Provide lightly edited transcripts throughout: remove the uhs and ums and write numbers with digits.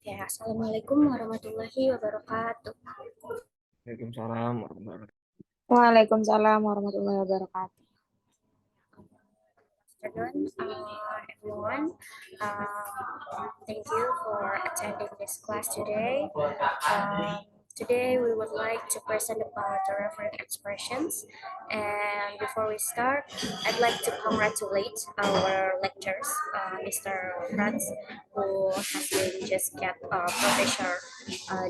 Ya, Assalamualaikum warahmatullahi wabarakatuh. Waalaikumsalam warahmatullahi wabarakatuh. Waalaikumsalam warahmatullahi wabarakatuh. Afternoon, everyone. Thank you for attending this class today. Today we would like to present about the referent expressions. And before we start, I'd like to congratulate our lecturers, Mr. Franz, who has been just get professor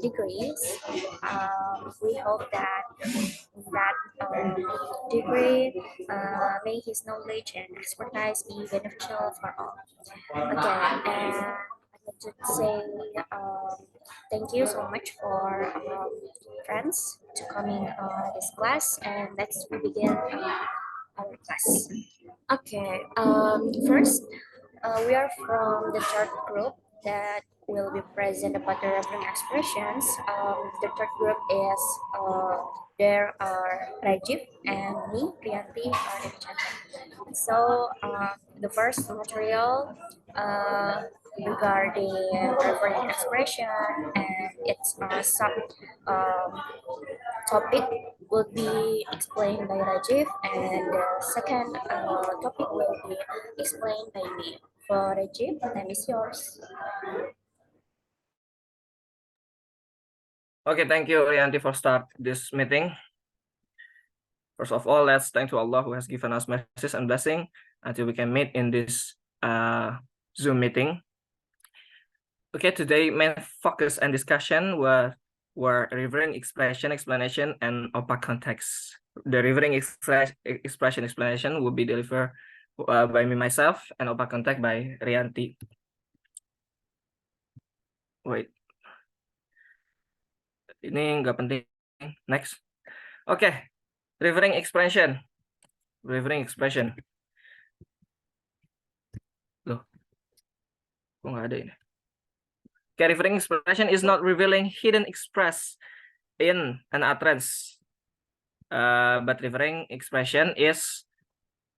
degrees. We hope that degree may his knowledge and expertise be beneficial for all. Again, and I'd like to say thank you so much for friends to coming this class, and let's begin our class. Okay, first, we are from the third group that will be present about the reference expressions. The third group is there are Rajiv and me, Priyanti, and Chandra. So the first material regarding reference expression and its sub um, topic will be explained by Rajiv, and the second topic will be explained by me. For Rajiv, the time is yours. Okay, thank you, Rianti, for start this meeting. First of all, let's thank to Allah who has given us mercy and blessing until we can meet in this Zoom meeting. Okay, today main focus and discussion were referring expression, explanation, and OPA context. The referring expression explanation will be delivered by me myself, and OPA context by Rianti. Wait. Ini nggak penting. Next. Oke, referring expression. Referring expression. Loh, kok nggak ada ini? Okay, referring expression is not revealing hidden express in an utterance. But referring expression is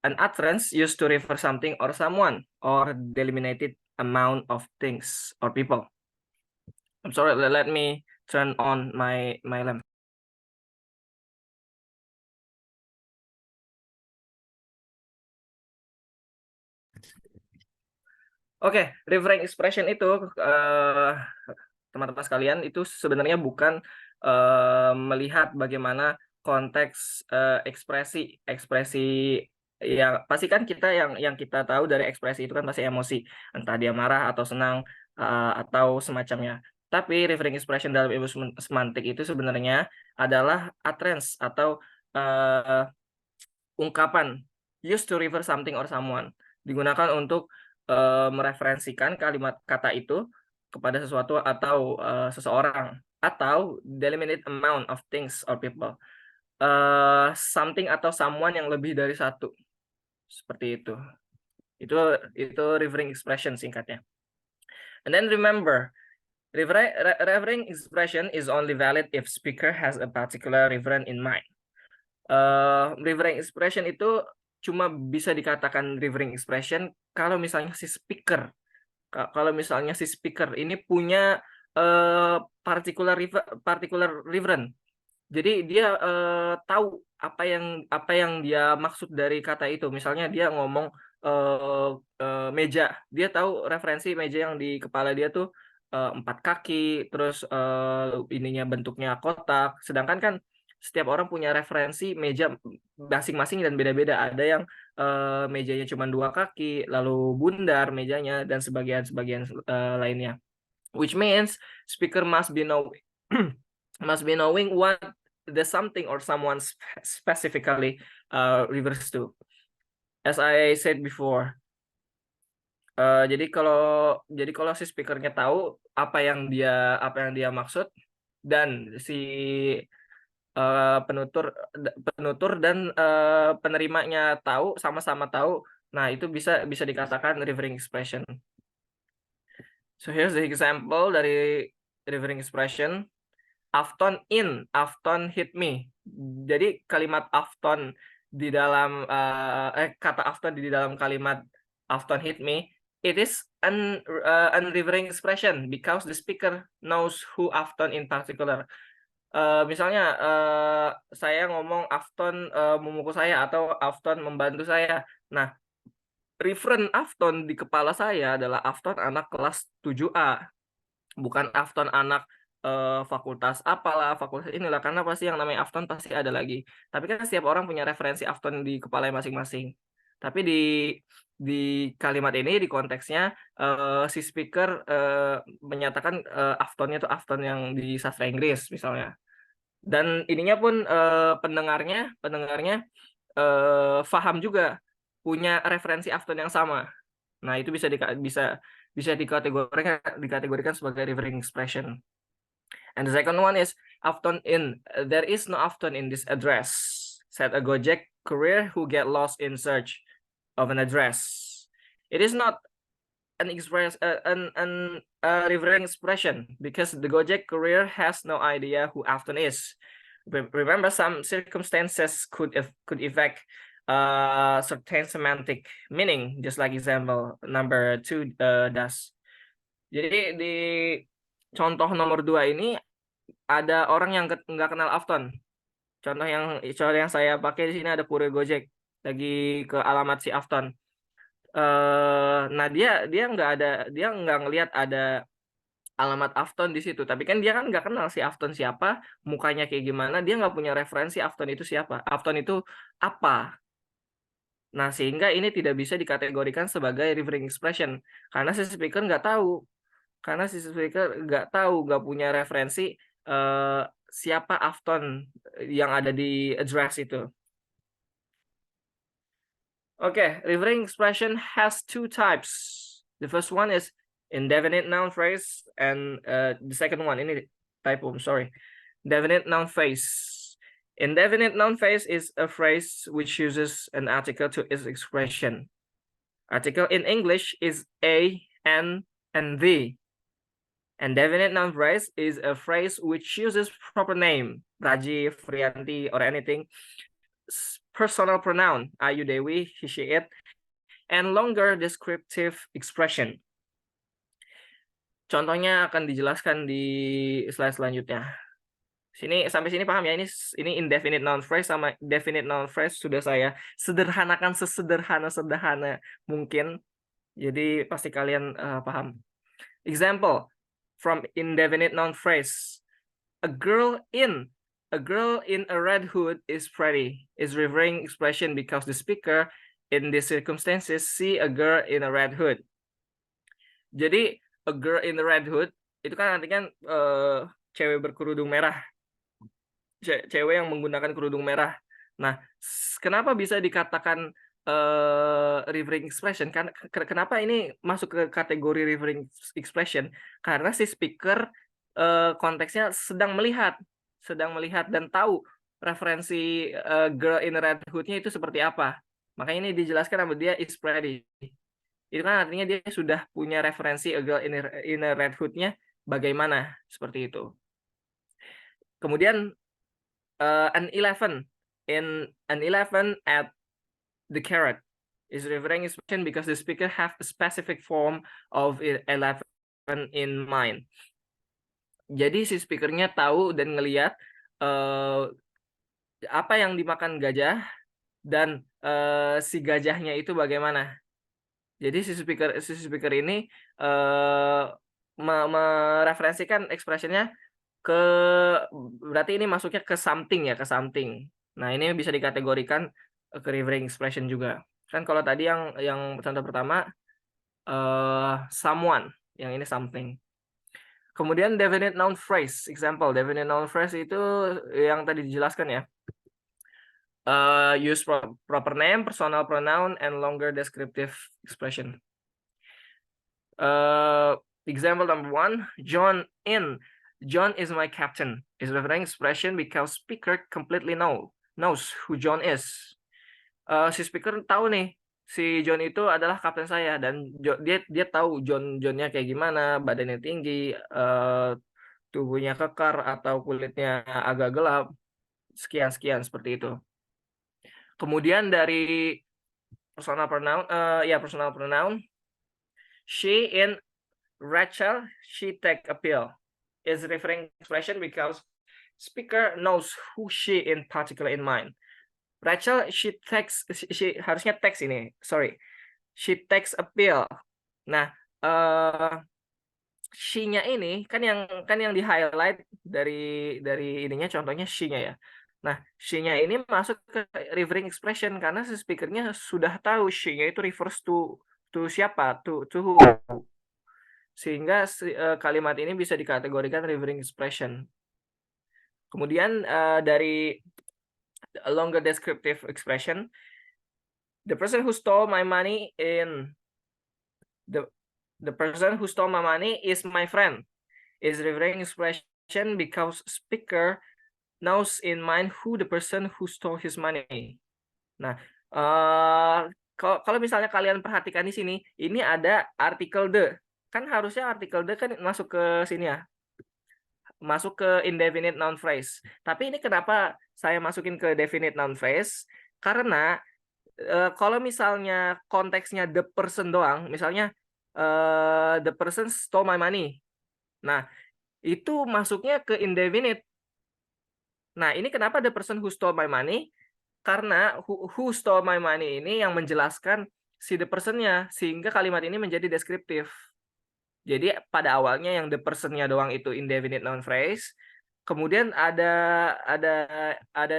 an utterance used to refer something or someone or delimited amount of things or people. I'm sorry, let me turn on my lamp. Oke, referring expression itu teman-teman sekalian itu sebenarnya bukan melihat bagaimana konteks ekspresi ya pasti kan kita yang kita tahu dari ekspresi itu kan pasti emosi, entah dia marah atau senang atau semacamnya. Tapi referring expression dalam ilmu semantik itu sebenarnya adalah utterance atau ungkapan used to refer something or someone, digunakan untuk mereferensikan kalimat kata itu kepada sesuatu atau seseorang, atau delimited amount of things or people, something atau someone yang lebih dari satu, seperti itu. Itu referring expression singkatnya. And then remember, referring expression is only valid if speaker has a particular referent in mind. Referring expression itu cuma bisa dikatakan referring expression kalau misalnya si speaker ini punya particular referent. Jadi dia tahu apa yang dia maksud dari kata itu. Misalnya dia ngomong meja, dia tahu referensi meja yang di kepala dia tuh 4 kaki, terus ininya bentuknya kotak. Sedangkan kan setiap orang punya referensi meja masing-masing dan beda-beda. Ada yang mejanya cuma 2 kaki, lalu bundar mejanya, dan sebagian lainnya. Which means speaker must be knowing what the something or someone specifically refers to. As I said before, jadi kalau si speakernya tahu apa yang dia maksud, dan si penutur dan penerimanya tahu, sama-sama tahu, nah itu bisa dikatakan referring expression. So here's the example dari referring expression. Afton hit me. Jadi kalimat afton di dalam kata afton di dalam kalimat afton hit me it is an unrefering expression because the speaker knows who Afton in particular. Misalnya saya ngomong Afton memukul saya atau Afton membantu saya. Nah, referen Afton di kepala saya adalah Afton anak kelas 7A, bukan Afton anak fakultas apalah, fakultas inilah, karena pasti yang namanya Afton pasti ada lagi. Tapi kan setiap orang punya referensi Afton di kepalanya masing-masing. Tapi di kalimat ini, di konteksnya si speaker menyatakan Aftonnya itu Afton yang di sastra Inggris misalnya. Dan ininya pun pendengarnya paham juga, punya referensi Afton yang sama. Nah, itu bisa dikategorikan sebagai referring expression. And the second one is Afton in. There is no Afton in this address, said a Gojek courier who get lost in search of an address. It is not an referring expression because the Gojek courier has no idea who Afton is. Remember, some circumstances could affect certain semantic meaning, just like example number 2 does. Jadi di contoh nomor 2 ini ada orang yang nggak kenal Afton. Contoh yang saya pakai di sini ada kurir Gojek lagi ke alamat si Afton. Nah dia nggak ngelihat ada alamat Afton di situ, tapi kan dia kan nggak kenal si Afton siapa, mukanya kayak gimana, dia nggak punya referensi Afton itu siapa, Afton itu apa. Nah, sehingga ini tidak bisa dikategorikan sebagai referring expression karena si speaker nggak tahu, nggak punya referensi siapa Afton yang ada di address itu. Okay, referring expression has two types. The first one is indefinite noun phrase, and the second one, ini typo, I'm sorry, definite noun phrase. Indefinite noun phrase is a phrase which uses an article to its expression. Article in English is a, an, and the. Indefinite noun phrase is a phrase which uses proper name, Rajiv, Rianti, or anything, personal pronoun, Ayu, Dewi, he, she, it, and longer descriptive expression. Contohnya akan dijelaskan di slide selanjutnya. Sampai sini paham ya? Ini indefinite noun phrase sama definite noun phrase sudah saya sederhanakan sesederhana mungkin. Jadi pasti kalian paham. Example from indefinite noun phrase. A girl in a red hood is pretty. Is referring expression because the speaker in these circumstances see a girl in a red hood. Jadi a girl in a red hood itu kan artinya cewek berkerudung merah. Cewek yang menggunakan kerudung merah. Nah, kenapa bisa dikatakan referring expression? Kenapa ini masuk ke kategori referring expression? Karena si speaker konteksnya sedang melihat dan tahu referensi girl in red hood-nya itu seperti apa. Makanya ini dijelaskan sama dia is pretty. Itu kan artinya dia sudah punya referensi a girl in a red hood-nya bagaimana, seperti itu. Kemudian an 11 at the carrot is referring expression because the speaker have a specific form of 11 in mind. Jadi si speakernya tahu dan ngelihat apa yang dimakan gajah dan si gajahnya itu bagaimana. Jadi si speaker ini mereferensikan ekspresinya berarti ini masuknya ke something ya, ke something. Nah, ini bisa dikategorikan ke referring expression juga. Kan kalau tadi yang contoh pertama someone, yang ini something. Kemudian definite noun phrase, example definite noun phrase itu yang tadi dijelaskan ya. Use proper name, personal pronoun, and longer descriptive expression. Example number 1, John is my captain is referring expression because speaker completely knows who John is. Si speaker tahu nih si John itu adalah kapten saya dan dia tahu Johnnya kayak gimana, badannya tinggi, tubuhnya kekar atau kulitnya agak gelap, sekian seperti itu. Kemudian dari personal pronoun, She in Rachel, she take a pill. Is referring expression because speaker knows who she in particular in mind. Rachel, she takes, she harusnya text ini, sorry. She takes a pill. Nah, she-nya ini kan yang di highlight dari ininya contohnya she-nya ya. Nah, she-nya ini masuk ke referring expression karena si speakernya sudah tahu she-nya itu refers to siapa, to who. Sehingga kalimat ini bisa dikategorikan referring expression. Kemudian dari a longer descriptive expression, the person who stole my money the person who stole my money is my friend. Is referring expression because speaker knows in mind who the person who stole his money. Nah, kalau misalnya kalian perhatikan di sini, ini ada artikel the. Kan harusnya artikel the kan masuk ke sini ya. Masuk ke indefinite noun phrase. Tapi ini kenapa saya masukin ke definite noun phrase? Karena kalau misalnya konteksnya the person doang, misalnya the person stole my money. Nah, itu masuknya ke indefinite. Nah, ini kenapa the person who stole my money? Karena who stole my money ini yang menjelaskan si the person-nya, sehingga kalimat ini menjadi deskriptif. Jadi pada awalnya yang the person-nya doang itu indefinite noun phrase, kemudian ada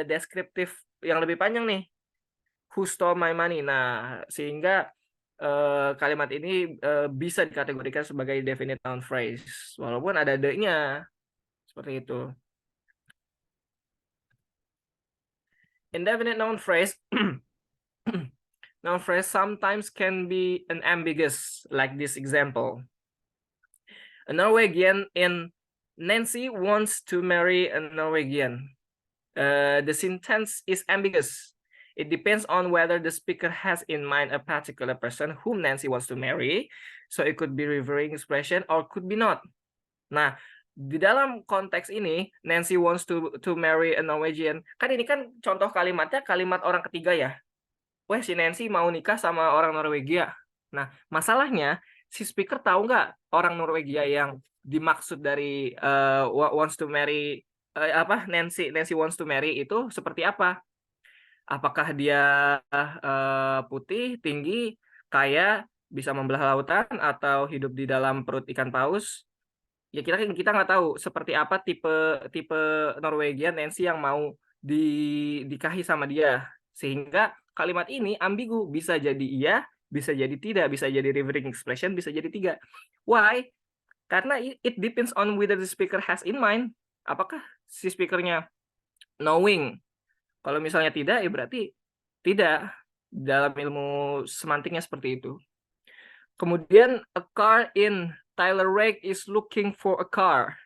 deskriptif yang lebih panjang nih, who stole my money. Nah, sehingga kalimat ini bisa dikategorikan sebagai definite noun phrase, walaupun ada the-nya, seperti itu. Indefinite noun phrase noun phrase sometimes can be an ambiguous, like this example. A Norwegian in Nancy wants to marry a Norwegian. The sentence is ambiguous. It depends on whether the speaker has in mind a particular person whom Nancy wants to marry. So it could be referring expression or could be not. Nah, di dalam konteks ini, Nancy wants to marry a Norwegian. Kan ini kan contoh kalimatnya kalimat orang ketiga ya. Wah, si Nancy mau nikah sama orang Norwegia. Nah, masalahnya si speaker tahu nggak orang Norwegia yang dimaksud dari wants to marry Nancy wants to marry itu seperti apa? Apakah dia putih, tinggi, kaya, bisa membelah lautan, atau hidup di dalam perut ikan paus? Ya kita nggak tahu seperti apa tipe Norwegian Nancy yang mau dikahi sama dia, sehingga kalimat ini ambigu, bisa jadi iya, bisa jadi tidak, bisa jadi referring expression, bisa jadi tidak. Why? Karena it depends on whether the speaker has in mind. Apakah si speakernya knowing? Kalau misalnya tidak, ya berarti tidak. Dalam ilmu semantiknya seperti itu. Kemudian a car in Tyler Rake is looking for a car.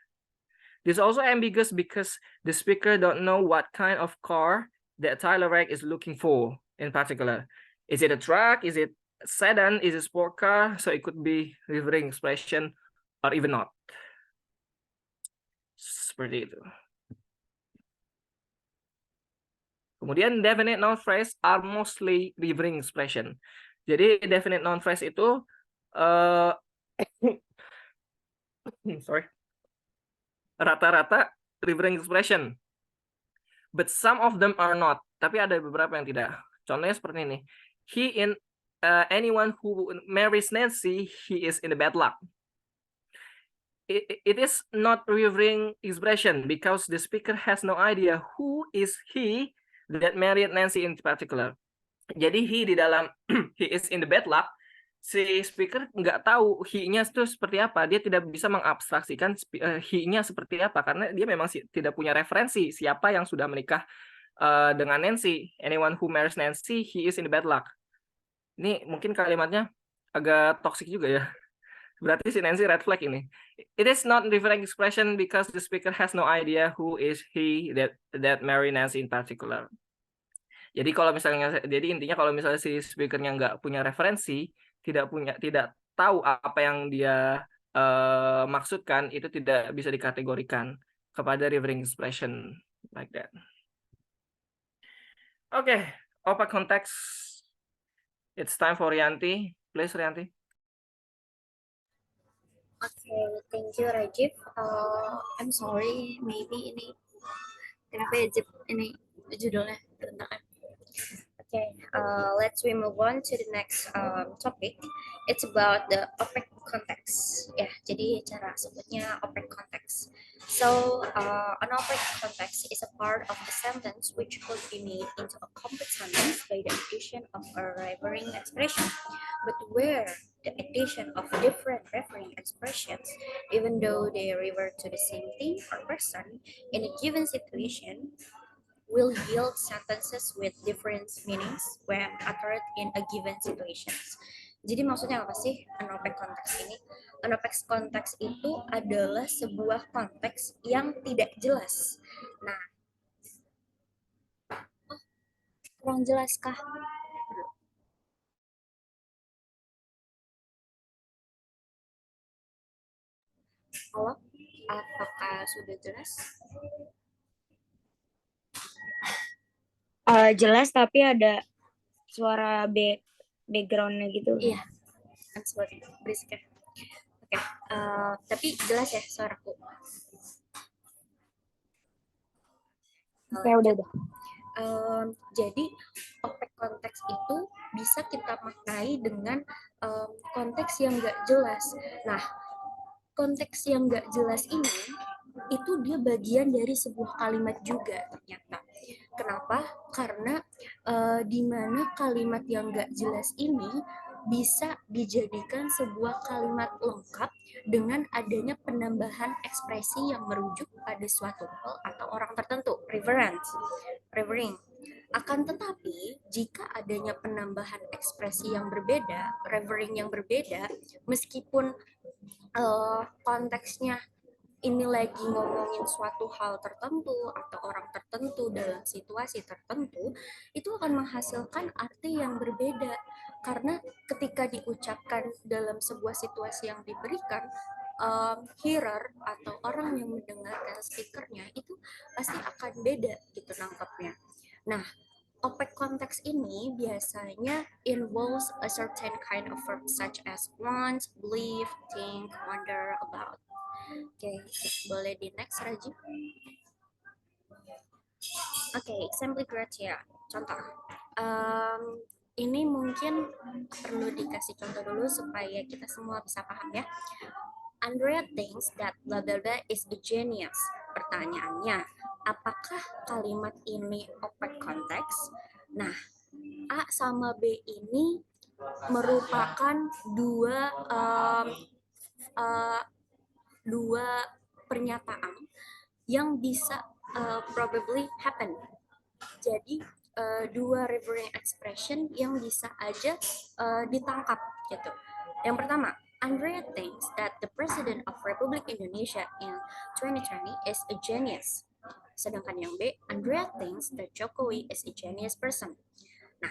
This is also ambiguous because the speaker don't know what kind of car that Tyler Rake is looking for in particular. Is it a truck? Is it a sedan? Is it a sport car? So it could be referring expression or even not. Seperti itu. Kemudian definite noun phrase are mostly referring expression. Jadi definite noun phrase itu rata-rata referring expression. But some of them are not. Tapi ada beberapa yang tidak. Contohnya seperti ini. He in anyone who marries Nancy, he is in the bad luck. It is not referring expression because the speaker has no idea who is he that married Nancy in particular. Jadi he di dalam he is in the bad luck, si speaker nggak tahu he-nya itu seperti apa. Dia tidak bisa mengabstraksikan he-nya seperti apa karena dia memang tidak punya referensi siapa yang sudah menikah dengan Nancy. Anyone who marries Nancy, he is in the bad luck. Ini mungkin kalimatnya agak toksik juga ya. Berarti si Nancy red flag ini. It is not referring expression because the speaker has no idea who is he that marry Nancy in particular. Jadi kalau misalnya, jadi intinya kalau misalnya si speakernya nggak punya referensi, tidak tahu apa yang dia maksudkan, itu tidak bisa dikategorikan kepada referring expression like that. Oke, OPA context. It's time for Rianti. Please, Rianti. Okay, thank you Rajif. I'm sorry, maybe ini kenapa ya Jip ini judulnya berantakan. Okay, let's we move on to the next topic. It's about the OPEC context. Ya, jadi cara sebutnya OPEC context. So, an OPEC context is a part of the sentence which could be made into a complete sentence by the addition of a referring expression, but where the addition of different referring expressions, even though they refer to the same thing or person in a given situation, will yield sentences with different meanings when uttered in a given situation. Jadi maksudnya apa sih anopek konteks ini? Anopek konteks itu adalah sebuah konteks yang tidak jelas. Nah, kurang jelas kah? Halo, apakah sudah jelas? Jelas tapi ada suara backgroundnya gitu. Iya, I'm sorry, berisik ya. Oke, tapi jelas ya suaraku. Oke, udah. Jadi OPEC konteks itu bisa kita maknai dengan konteks yang nggak jelas. Nah, konteks yang nggak jelas ini itu dia bagian dari sebuah kalimat juga ternyata. Kenapa? Karena di mana kalimat yang nggak jelas ini bisa dijadikan sebuah kalimat lengkap dengan adanya penambahan ekspresi yang merujuk pada suatu hal atau orang tertentu, referring. Akan tetapi, jika adanya penambahan ekspresi yang berbeda, referring yang berbeda, meskipun konteksnya ini lagi ngomongin suatu hal tertentu atau orang tertentu dalam situasi tertentu, itu akan menghasilkan arti yang berbeda. Karena ketika diucapkan dalam sebuah situasi yang diberikan, hearer atau orang yang mendengarkan speakernya itu pasti akan beda gitu nangkepnya. Nah, OPEC konteks ini biasanya involves a certain kind of verb such as want, believe, think, wonder about. Oke, boleh di next Raji. Oke, example criteria. Contoh. Ini mungkin perlu dikasih contoh dulu supaya kita semua bisa paham ya. Andrea thinks that blah blah blah is a genius. Pertanyaannya, apakah kalimat ini OPEC konteks? Nah, A sama B ini merupakan dua pernyataan yang bisa probably happen. Jadi dua referring expression yang bisa aja ditangkap gitu. Yang pertama, Andrea thinks that the President of Republic Indonesia in 2020 is a genius. Sedangkan yang B, Andrea thinks that Jokowi is a genius person. Nah,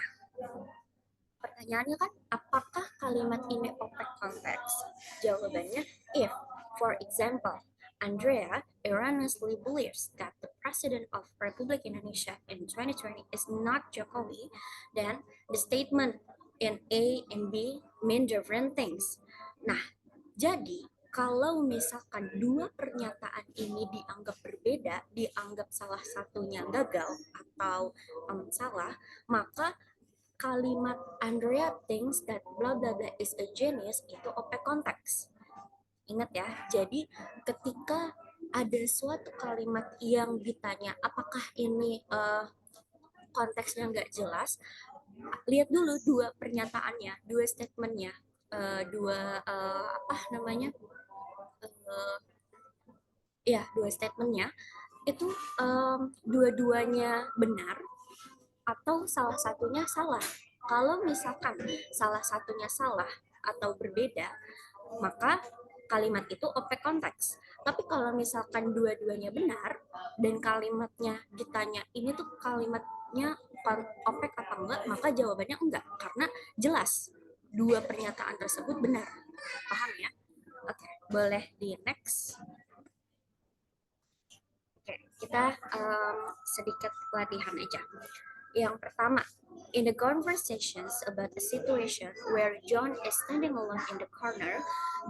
pertanyaannya kan, apakah kalimat ini OPEC konteks? Jawabannya, if, for example, Andrea erroneously believes that the President of Republic Indonesia in 2020 is not Jokowi, then the statement in A and B mean different things. Nah, jadi kalau misalkan dua pernyataan ini dianggap berbeda, dianggap salah satunya gagal atau salah, maka kalimat Andrea thinks that blah blah blah is a genius itu OPEC konteks. Ingat ya, jadi ketika ada suatu kalimat yang ditanya apakah ini konteksnya nggak jelas, lihat dulu dua pernyataannya, dua statementnya, dua statementnya itu dua-duanya benar atau salah satunya salah. Kalau misalkan salah satunya salah atau berbeda, maka kalimat itu OPEC konteks. Tapi kalau misalkan dua-duanya benar dan kalimatnya ditanya ini tuh kalimatnya OPEC apa enggak, maka jawabannya enggak karena jelas dua pernyataan tersebut benar. Paham ya? Oke, boleh di next. Oke, kita sedikit latihan aja. Yang pertama, in the conversations about a situation where John is standing alone in the corner,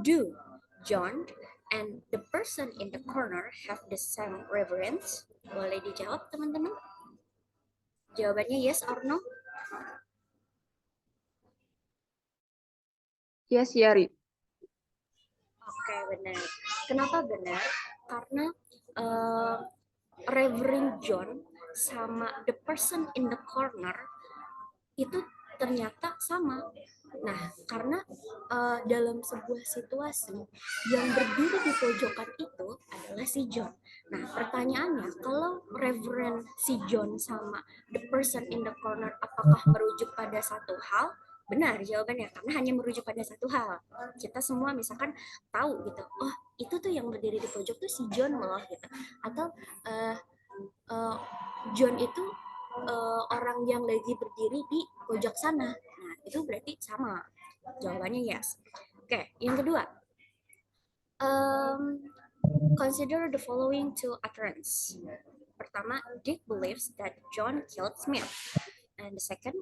do John and the person in the corner have the same reverence? Boleh dijawab teman-teman? Jawabannya yes or no? Yes, Yari. Oke, benar. Kenapa benar? Karena Reverend John sama the person in the corner itu ternyata sama. Nah, karena dalam sebuah situasi yang berdiri di pojokan itu adalah si John. Nah, pertanyaannya, kalau Reverend si John sama the person in the corner apakah merujuk pada satu hal? Benar jawabannya, karena hanya merujuk pada satu hal. Kita semua misalkan tahu gitu, oh itu tuh yang berdiri di pojok tuh si John loh gitu. Atau John itu orang yang lagi berdiri di pojok sana. Nah, itu berarti sama. Jawabannya yes. Oke, yang kedua. Consider the following two utterance. Pertama, Dick believes that John killed Smith. And the second,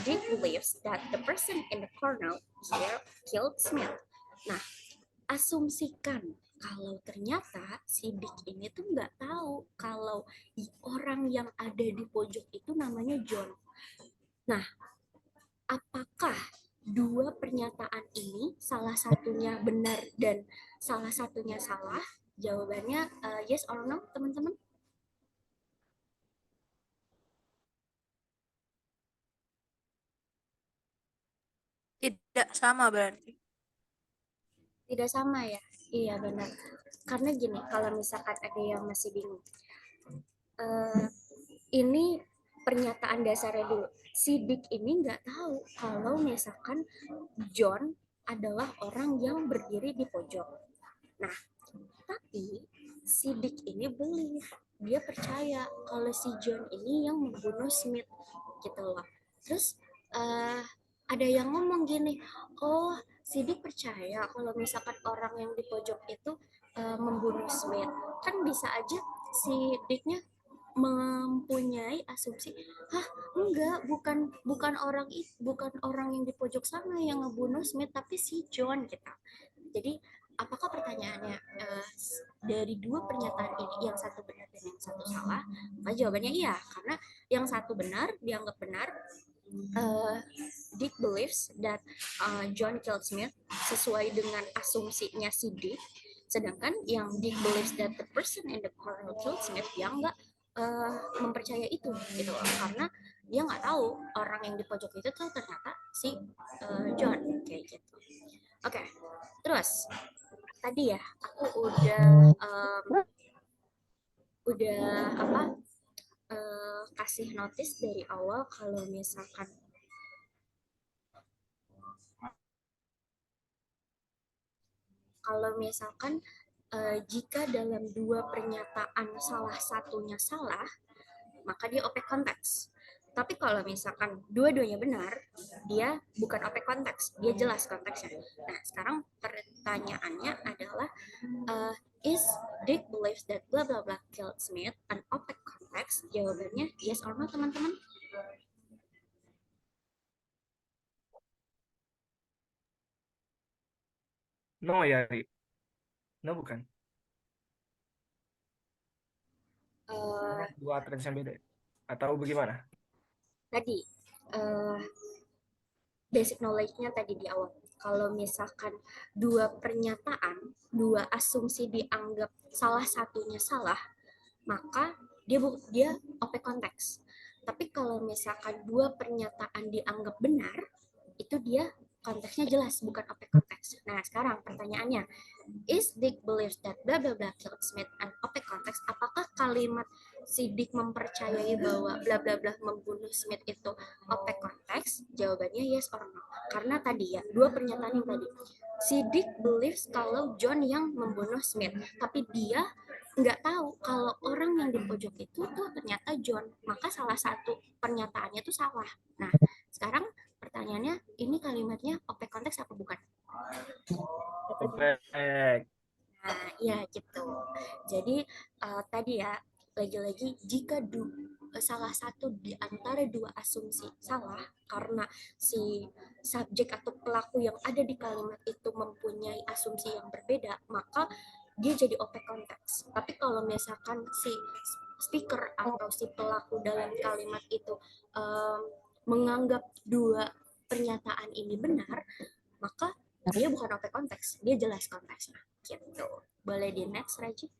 Dick believes that the person in the corner here killed Smith. Nah, asumsikan kalau ternyata si Dick ini tuh nggak tahu kalau orang yang ada di pojok itu namanya John. Nah, apakah dua pernyataan ini salah satunya benar dan salah satunya salah? Jawabannya yes or no, teman-teman? Tidak sama berarti. Tidak sama ya? Iya benar. Karena gini, kalau misalkan ada yang masih bingung, ini pernyataan dasarnya dulu. Si Dick ini nggak tahu kalau misalkan John adalah orang yang berdiri di pojok. Nah, tapi si Dick ini believe, dia percaya kalau si John ini yang membunuh Smith gitu loh. Terus ada yang ngomong gini, oh si Dick percaya kalau misalkan orang yang di pojok itu membunuh Smith. Kan bisa aja si Dicknya mempunyai asumsi, hah enggak, bukan orang yang di pojok sana yang ngebunuh Smith, tapi si John gitu. Jadi apakah pertanyaannya dari dua pernyataan ini yang satu benar dan yang satu salah? Maka jawabannya iya, karena yang satu benar dianggap benar. Dick believes that John killed Smith sesuai dengan asumsinya si Dick, sedangkan yang Dick believes that the person in the corner killed Smith yang nggak mempercaya itu gitu loh, karena dia nggak tahu orang yang di pojok itu tuh ternyata si John kayak gitu. Oke, terus tadi ya aku udah kasih notice dari awal kalau misalkan jika dalam dua pernyataan salah satunya salah, maka dia OP konteks. Tapi kalau misalkan dua-duanya benar, dia bukan OP konteks, dia jelas konteksnya. Nah, sekarang pertanyaannya adalah, is Dick believes that blah blah blah killed Smith an OP konteks? Jawabannya yes or no, teman-teman? No ya, no bukan. Dua utterance yang beda. Atau bagaimana? Tadi basic knowledge-nya tadi di awal. Kalau misalkan dua pernyataan, dua asumsi dianggap salah satunya salah, maka dia OP konteks. Tapi kalau misalkan dua pernyataan dianggap benar, itu dia konteksnya jelas, bukan OP konteks. Nah, sekarang pertanyaannya, is Dick believes that blah blah blah killed Smith an OP konteks? Apakah kalimat si Dick mempercayai bahwa bla bla bla membunuh Smith itu OP konteks? Jawabannya yes or no. Karena tadi ya, dua pernyataan yang tadi. Si Dick believes kalau John yang membunuh Smith, tapi dia nggak tahu kalau orang yang di pojok itu tuh ternyata John. Maka salah satu pernyataannya tuh salah. Nah, sekarang pertanyaannya, ini kalimatnya OP konteks apa bukan? Perfect. Nah, ya gitu. Jadi tadi ya, lagi-lagi jika salah satu di antara dua asumsi salah karena si subjek atau pelaku yang ada di kalimat itu mempunyai asumsi yang berbeda, maka dia jadi open konteks. Tapi kalau misalkan si speaker atau si pelaku dalam kalimat itu menganggap dua pernyataan ini benar, maka dia bukan open konteks, dia jelas konteksnya. Gitu. Boleh di next, Raji?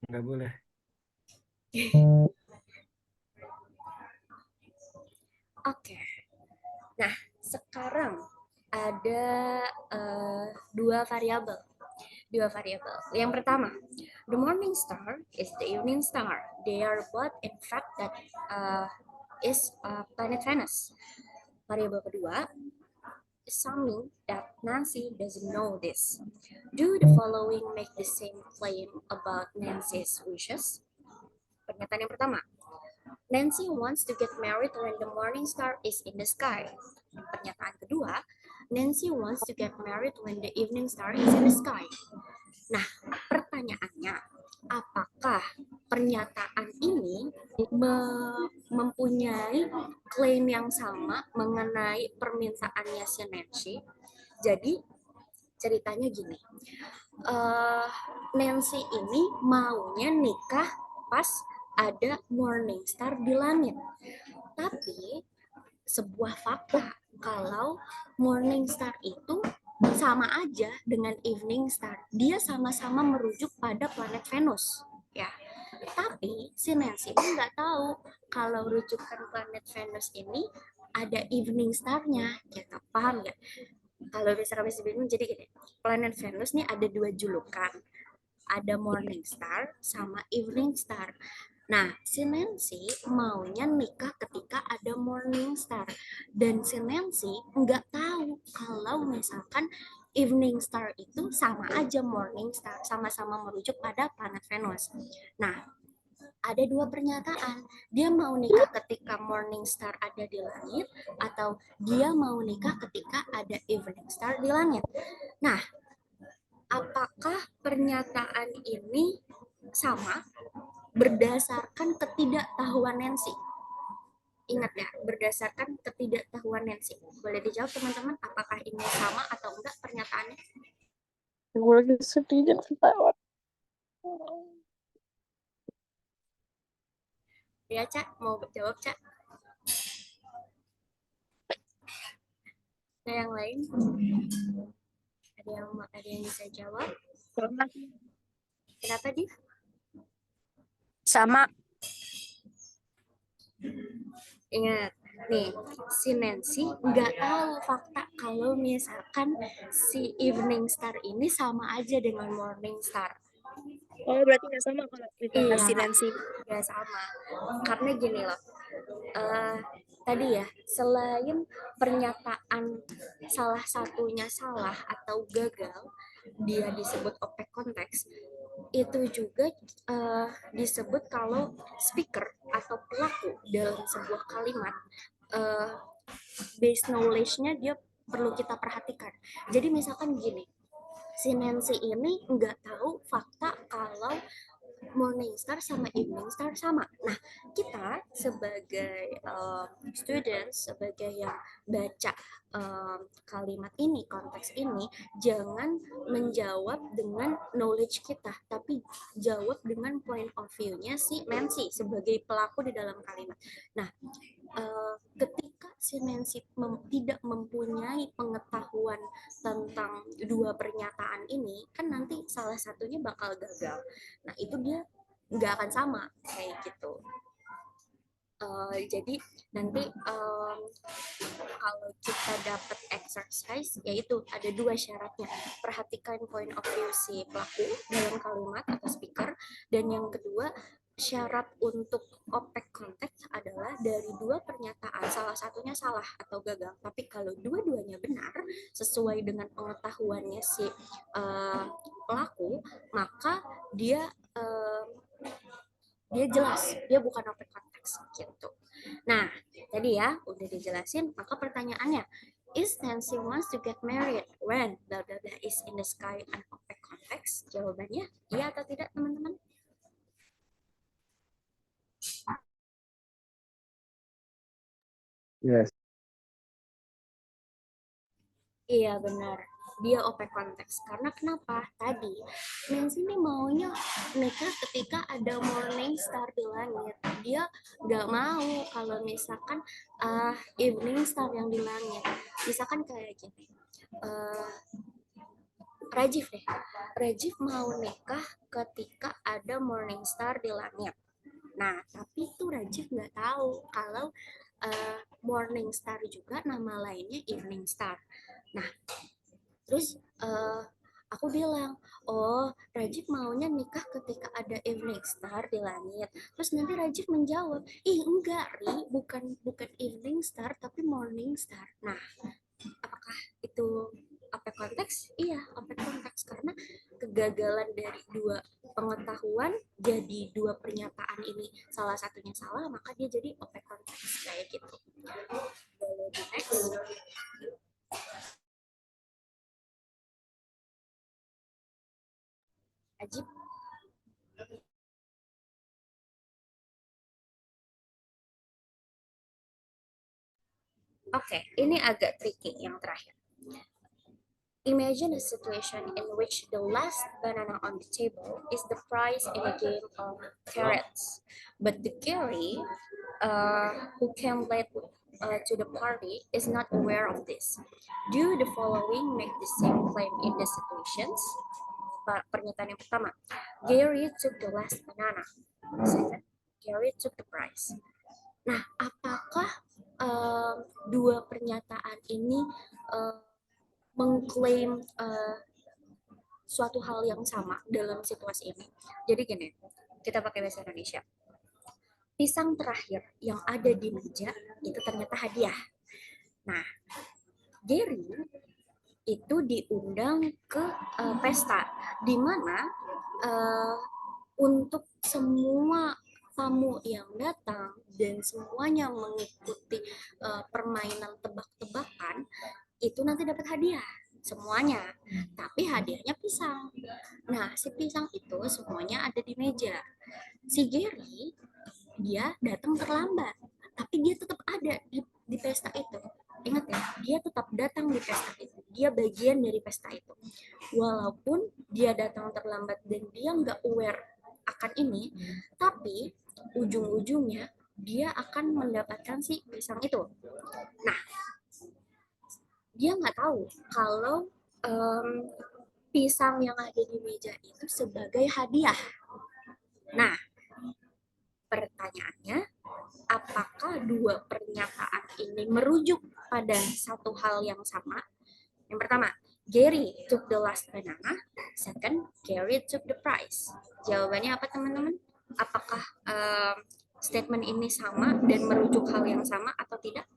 Nggak boleh. Oke. Nah, sekarang ada dua variabel. Yang pertama, the morning star is the evening star. They are both in fact that is planet Venus. Variabel kedua, assuming that Nancy doesn't know this. Do the following make the same claim about Nancy's wishes? Pernyataan yang pertama, Nancy wants to get married when the morning star is in the sky. Pernyataan kedua, Nancy wants to get married when the evening star is in the sky. Nah, pertanyaannya, apakah pernyataan ini mempunyai klaim yang sama mengenai permintaannya si Nancy? Jadi, ceritanya gini, Nancy ini maunya nikah pas ada morning star di langit. Tapi sebuah fakta kalau morning star itu sama aja dengan evening star. Dia sama-sama merujuk pada planet Venus, ya. Tapi si Nancy nggak tahu kalau rujukan planet Venus ini ada evening star-nya, gitu. Paham nggak? Kalau misalkan masih bingung, jadi gini, planet Venus nih ada dua julukan. Ada morning star sama evening star. Nah, si Nancy maunya nikah ketika ada morning star. Dan si Nancy nggak tahu kalau misalkan evening star itu sama aja morning star, sama-sama merujuk pada planet Venus. Nah, ada dua pernyataan. Dia mau nikah ketika morning star ada di langit, atau dia mau nikah ketika ada evening star di langit. Nah, apakah pernyataan ini sama berdasarkan ketidaktahuan Nancy? Ingat ya, berdasarkan ketidaktahuan Nancy. Boleh dijawab teman-teman, apakah ini sama atau enggak pernyataannya? Gue lagi sedih dan ketawa. Ya, Cak, mau jawab, Cak? Ada yang lain? Ada yang bisa jawab? Kenapa, Div? Sama. Ingat, nih, si Nancy nggak tahu fakta kalau misalkan si evening star ini sama aja dengan morning star. Oh, berarti nggak sama kalau Iya, si Nancy. nggak sama. Karena gini loh, tadi ya, selain pernyataan salah satunya salah atau gagal, dia disebut open konteks, itu juga disebut kalau speaker atau pelaku dalam sebuah kalimat base knowledge-nya dia perlu kita perhatikan. Jadi misalkan gini, si Nancy ini nggak tahu fakta kalau morning star sama evening star sama. Nah, kita sebagai student, sebagai yang baca kalimat ini, konteks ini, jangan menjawab dengan knowledge kita, tapi jawab dengan point of view-nya si Nancy sebagai pelaku di dalam kalimat. Nah, ketika si Nancy tidak mempunyai pengetahuan tentang dua pernyataan ini, kan nanti salah satunya bakal gagal. Nah, itu dia nggak akan sama kayak gitu. Jadi nanti kalau kita dapat exercise, yaitu ada dua syaratnya. Perhatikan point of view si pelaku dalam kalimat atau speaker, dan yang kedua, syarat untuk open konteks adalah dari dua pernyataan, salah satunya salah atau gagal. Tapi kalau dua-duanya benar, sesuai dengan pengetahuannya si pelaku, maka dia jelas, dia bukan open konteks gitu. Nah, tadi ya udah dijelasin, maka pertanyaannya, is Nancy wants to get married when blah blah blah is in the sky and open context? Jawabannya iya atau tidak, teman-teman? Yes. Iya benar, dia OP konteks. Karena kenapa? Tadi Nancy ini maunya nikah ketika ada morning star di langit. Dia nggak mau kalau misalkan evening star yang di langit. Misalkan kayak gini, Rajif deh. Rajif mau nikah ketika ada morning star di langit. Nah, tapi tuh Rajif nggak tahu kalau morning star juga nama lainnya evening star. Nah, terus aku bilang, oh Rajif maunya nikah ketika ada evening star di langit. Terus nanti Rajif menjawab, ih enggak Ri, bukan evening star tapi morning star. Nah, apakah itu apa konteks? Iya, apa konteks karena kegagalan dari dua pengetahuan jadi dua pernyataan ini salah satunya salah maka dia jadi OP konteks kayak gitu. Boleh di next. Ajib. Oke, ini agak tricky yang terakhir. Imagine a situation in which the last banana on the table is the prize in a game of carrots. But the Gary, who came late to the party, is not aware of this. Do the following make the same claim in the situations? Pernyataan yang pertama, Gary took the last banana. Second, Gary took the prize. Nah, apakah dua pernyataan ini mengklaim suatu hal yang sama dalam situasi ini? Jadi gini, kita pakai bahasa Indonesia. Pisang terakhir yang ada di meja itu ternyata hadiah. Nah, Gary itu diundang ke pesta di mana untuk semua tamu yang datang dan semuanya mengikuti permainan tebak-tebakan itu nanti dapat hadiah semuanya, tapi hadiahnya pisang. Nah, si pisang itu semuanya ada di meja. Si Gary dia datang terlambat, tapi dia tetap ada di pesta itu. Ingat ya, dia tetap datang di pesta itu. Dia bagian dari pesta itu. Walaupun dia datang terlambat dan dia nggak aware akan ini, tapi ujung-ujungnya dia akan mendapatkan si pisang itu. Nah, dia nggak tahu kalau pisang yang ada di meja itu sebagai hadiah. Nah, pertanyaannya, apakah dua pernyataan ini merujuk pada satu hal yang sama? Yang pertama, Gary took the last banana. Second, Gary took the prize. Jawabannya apa teman-teman? Apakah statement ini sama dan merujuk hal yang sama atau tidak?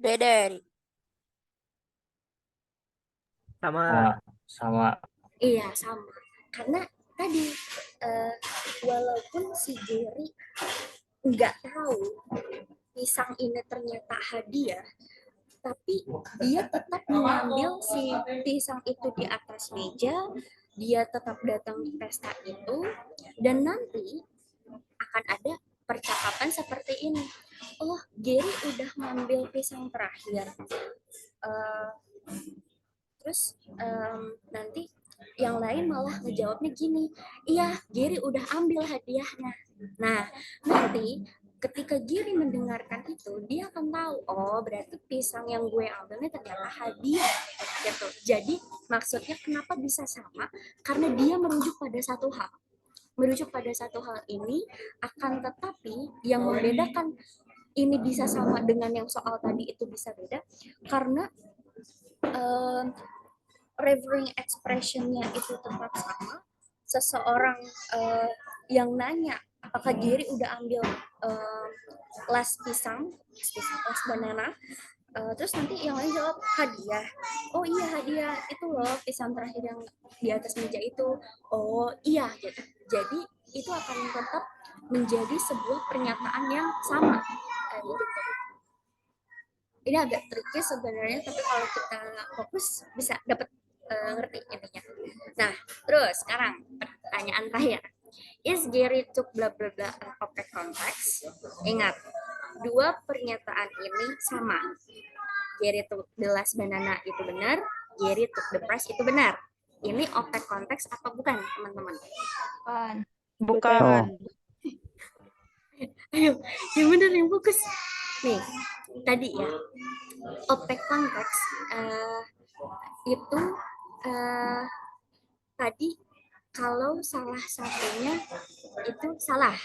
Beda. Sama. Sama. Iya, sama. Karena tadi, walaupun si Gary nggak tahu pisang ini ternyata hadiah, tapi dia tetap mengambil si pisang itu di atas meja, dia tetap datang di pesta itu, dan nanti akan ada percakapan seperti ini. Oh, Gary udah ngambil pisang terakhir. Terus nanti yang lain malah ngejawabnya gini, iya Gary udah ambil hadiahnya. Nah, nanti ketika Gary mendengarkan itu, dia akan tahu, oh berarti pisang yang gue ambilnya ternyata hadiah. Gitu. Jadi maksudnya kenapa bisa sama? Karena dia merujuk pada satu hal. Merujuk pada satu hal ini, akan tetapi yang membedakan ini bisa sama dengan yang soal tadi itu bisa beda, karena referring expression-nya itu tetap sama. Seseorang yang nanya apakah Gary udah ambil last banana, terus nanti yang lain jawab hadiah. Oh iya hadiah, itu loh pisang terakhir yang di atas meja itu. Oh iya gitu. Jadi itu akan tetap menjadi sebuah pernyataan yang sama kayak gitu. Ini agak tricky sebenarnya, tapi kalau kita fokus bisa dapat ngerti intinya. Nah, terus sekarang pertanyaan terakhir. Is Gary took bla bla bla object konteks? Ingat, dua pernyataan ini sama. Gary took the last banana itu benar, Gary took the prize itu benar. Ini object konteks apa bukan, teman-teman? Bukan. Bukan. Ayo, yang benar, yang fokus. Nih, tadi ya, object konteks itu tadi kalau salah satunya itu salah,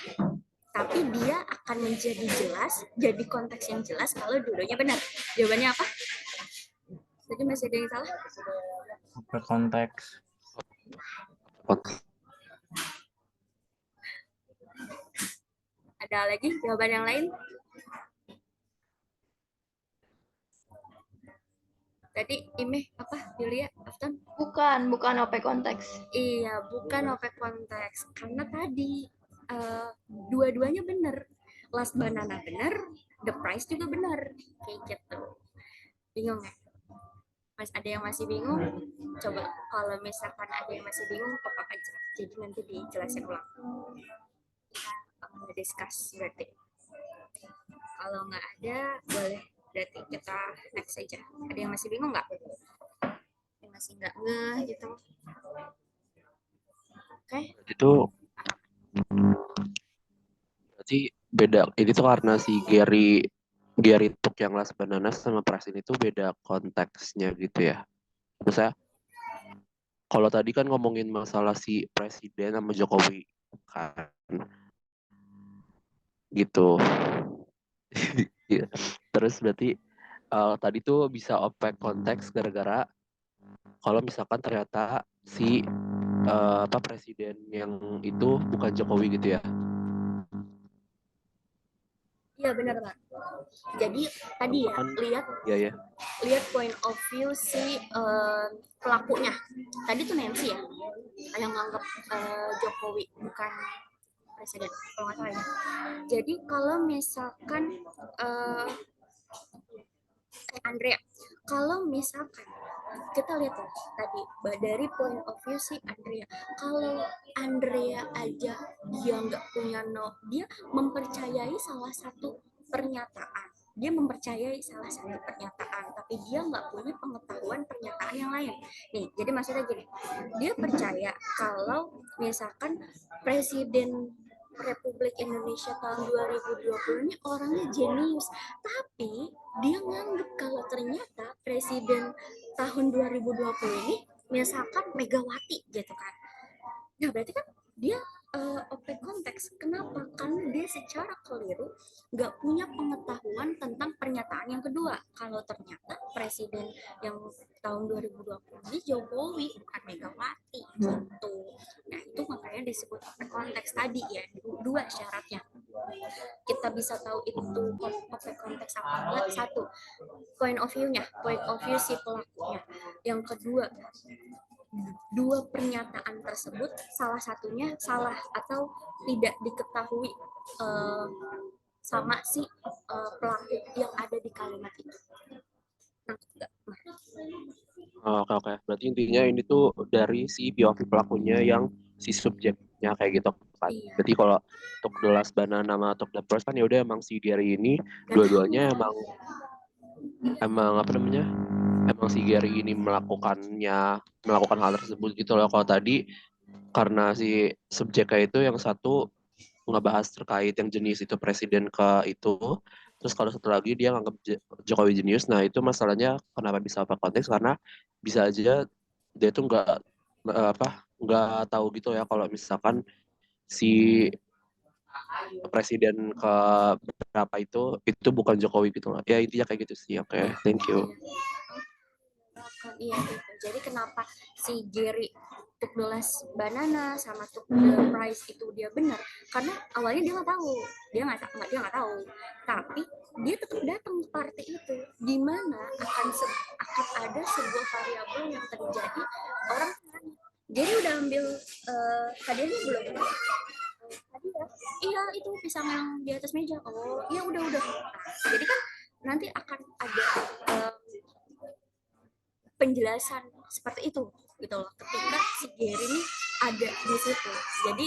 tapi dia akan menjadi jelas, jadi konteks yang jelas kalau dua-duanya benar. Jawabannya apa? Tadi masih ada yang salah? Objek konteks. Ada lagi jawaban yang lain? Tadi Imeh apa? Julia? Afton? Bukan OP konteks. Iya, bukan objek konteks. Karena tadi dua-duanya benar. Last banana benar, the price juga benar. Kayak gitu. Bingung ya? Mas, ada yang masih bingung? Coba kalau misalkan ada yang masih bingung, pop-up aja. Jadi nanti dijelasin ulang. Kita discuss berarti. Kalau nggak ada, boleh berarti kita next aja. Ada yang masih bingung nggak? Yang masih nggak ngeh gitu? Oke. Itu berarti beda. Ini tuh karena si Gary Tuk yang Last Banana sama Prasin itu beda konteksnya gitu ya. Maksudnya kalau tadi kan ngomongin masalah si Presiden sama Jokowi kan gitu. Iya. Terus berarti tadi tuh bisa objek konteks gara-gara kalau misalkan ternyata si presiden yang itu bukan Jokowi gitu ya. Iya benar Pak. Jadi tadi ya Iya. lihat point of view si pelakunya. Tadi tuh Nancy ya yang menganggap Jokowi bukan presiden kalau nggak salah ya. Jadi kalau misalkan Andrea, kalau misalkan kita lihat ya tadi dari point of view si Andrea, kalau Andrea aja dia nggak punya dia mempercayai salah satu pernyataan, tapi dia nggak punya pengetahuan pernyataan yang lain. Nih, jadi maksudnya gini, dia percaya kalau misalkan Presiden Republik Indonesia tahun 2020 ini orangnya jenius, tapi dia nganggep kalau ternyata Presiden tahun 2020 ini misalkan Megawati gitu kan. Nah berarti kan dia objek konteks. Kenapa? Karena dia secara keliru nggak punya pengetahuan tentang pernyataan yang kedua. Kalau ternyata presiden yang tahun 2020 ini Jokowi bukan Megawati gitu. Nah itu makanya disebut objek konteks tadi ya. Dua syaratnya. Kita bisa tahu itu objek konteks apa enggak. Satu, point of view si pelakunya. Yang kedua, dua pernyataan tersebut salah satunya salah atau tidak diketahui sama si pelaku yang ada di kalimat itu. Oke. Berarti intinya ini tuh dari si POV pelakunya yang si subjeknya kayak gitu kan. Iya. Berarti kalau untuk The Last Banana sama Top the First kan ya udah emang si Gary ini dua-duanya emang emang si Gary ini melakukan hal tersebut gitu loh. Kalau tadi karena si subjeknya itu yang satu ngebahas terkait yang jenis itu presiden ke itu, terus kalau satu lagi dia nganggap Jokowi jenius. Nah itu masalahnya kenapa bisa apa konteks, karena bisa aja dia tuh nggak tahu gitu ya kalau misalkan si presiden ke berapa itu bukan Jokowi gitu loh. Ya intinya kayak gitu sih. Oke, thank you. Iya gitu. Jadi kenapa si Gary took the last banana sama took the prize itu dia benar? Karena awalnya dia nggak tahu, dia nggak tahu. Tapi dia tetap datang ke party itu, di mana akan ada sebuah variabel yang terjadi. Orang Gary udah ambil hadiahnya belum? Hadiah? Iya itu pisang yang di atas meja. Oh iya udah. Nah, jadi kan nanti akan ada penjelasan seperti itu gitu loh ketika si Gary ini ada di situ. Jadi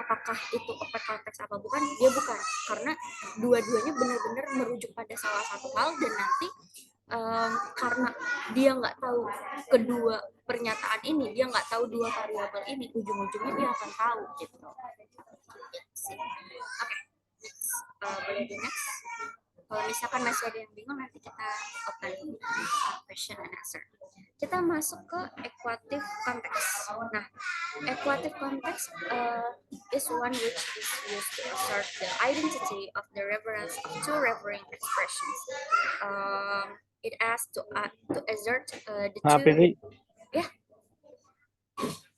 apakah itu open konteks apa bukan, dia bukan, karena dua-duanya benar-benar merujuk pada salah satu hal, dan nanti karena dia nggak tahu kedua pernyataan ini, dia nggak tahu dua variabel ini, ujung-ujungnya dia akan tahu gitu. Oke, boleh di next. Kalau misalkan masih ada yang bingung, nanti kita open question and answer. Kita masuk ke equative context. Nah, equative context is one which is used to assert the identity of the reference of two referring expressions. It asks to assert the Maaf two. ini,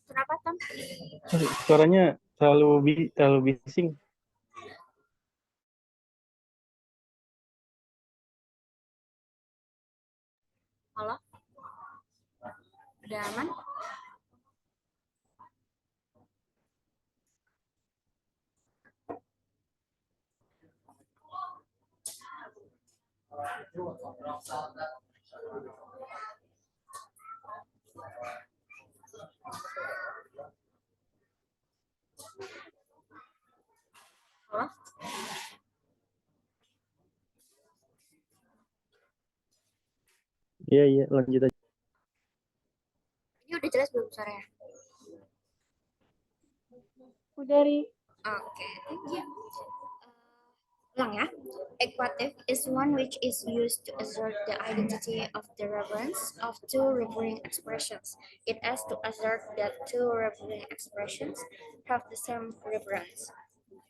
Kenapa, Tom? suaranya terlalu bising. Halo? Udah aman? Halo? Iya, lanjut aja. Ini udah jelas belum suaranya? Udah, Ri. Oke, thank you. Ulang ya. Equative is one which is used to assert the identity of the reference of two referring expressions. It has to assert that two referring expressions have the same reference.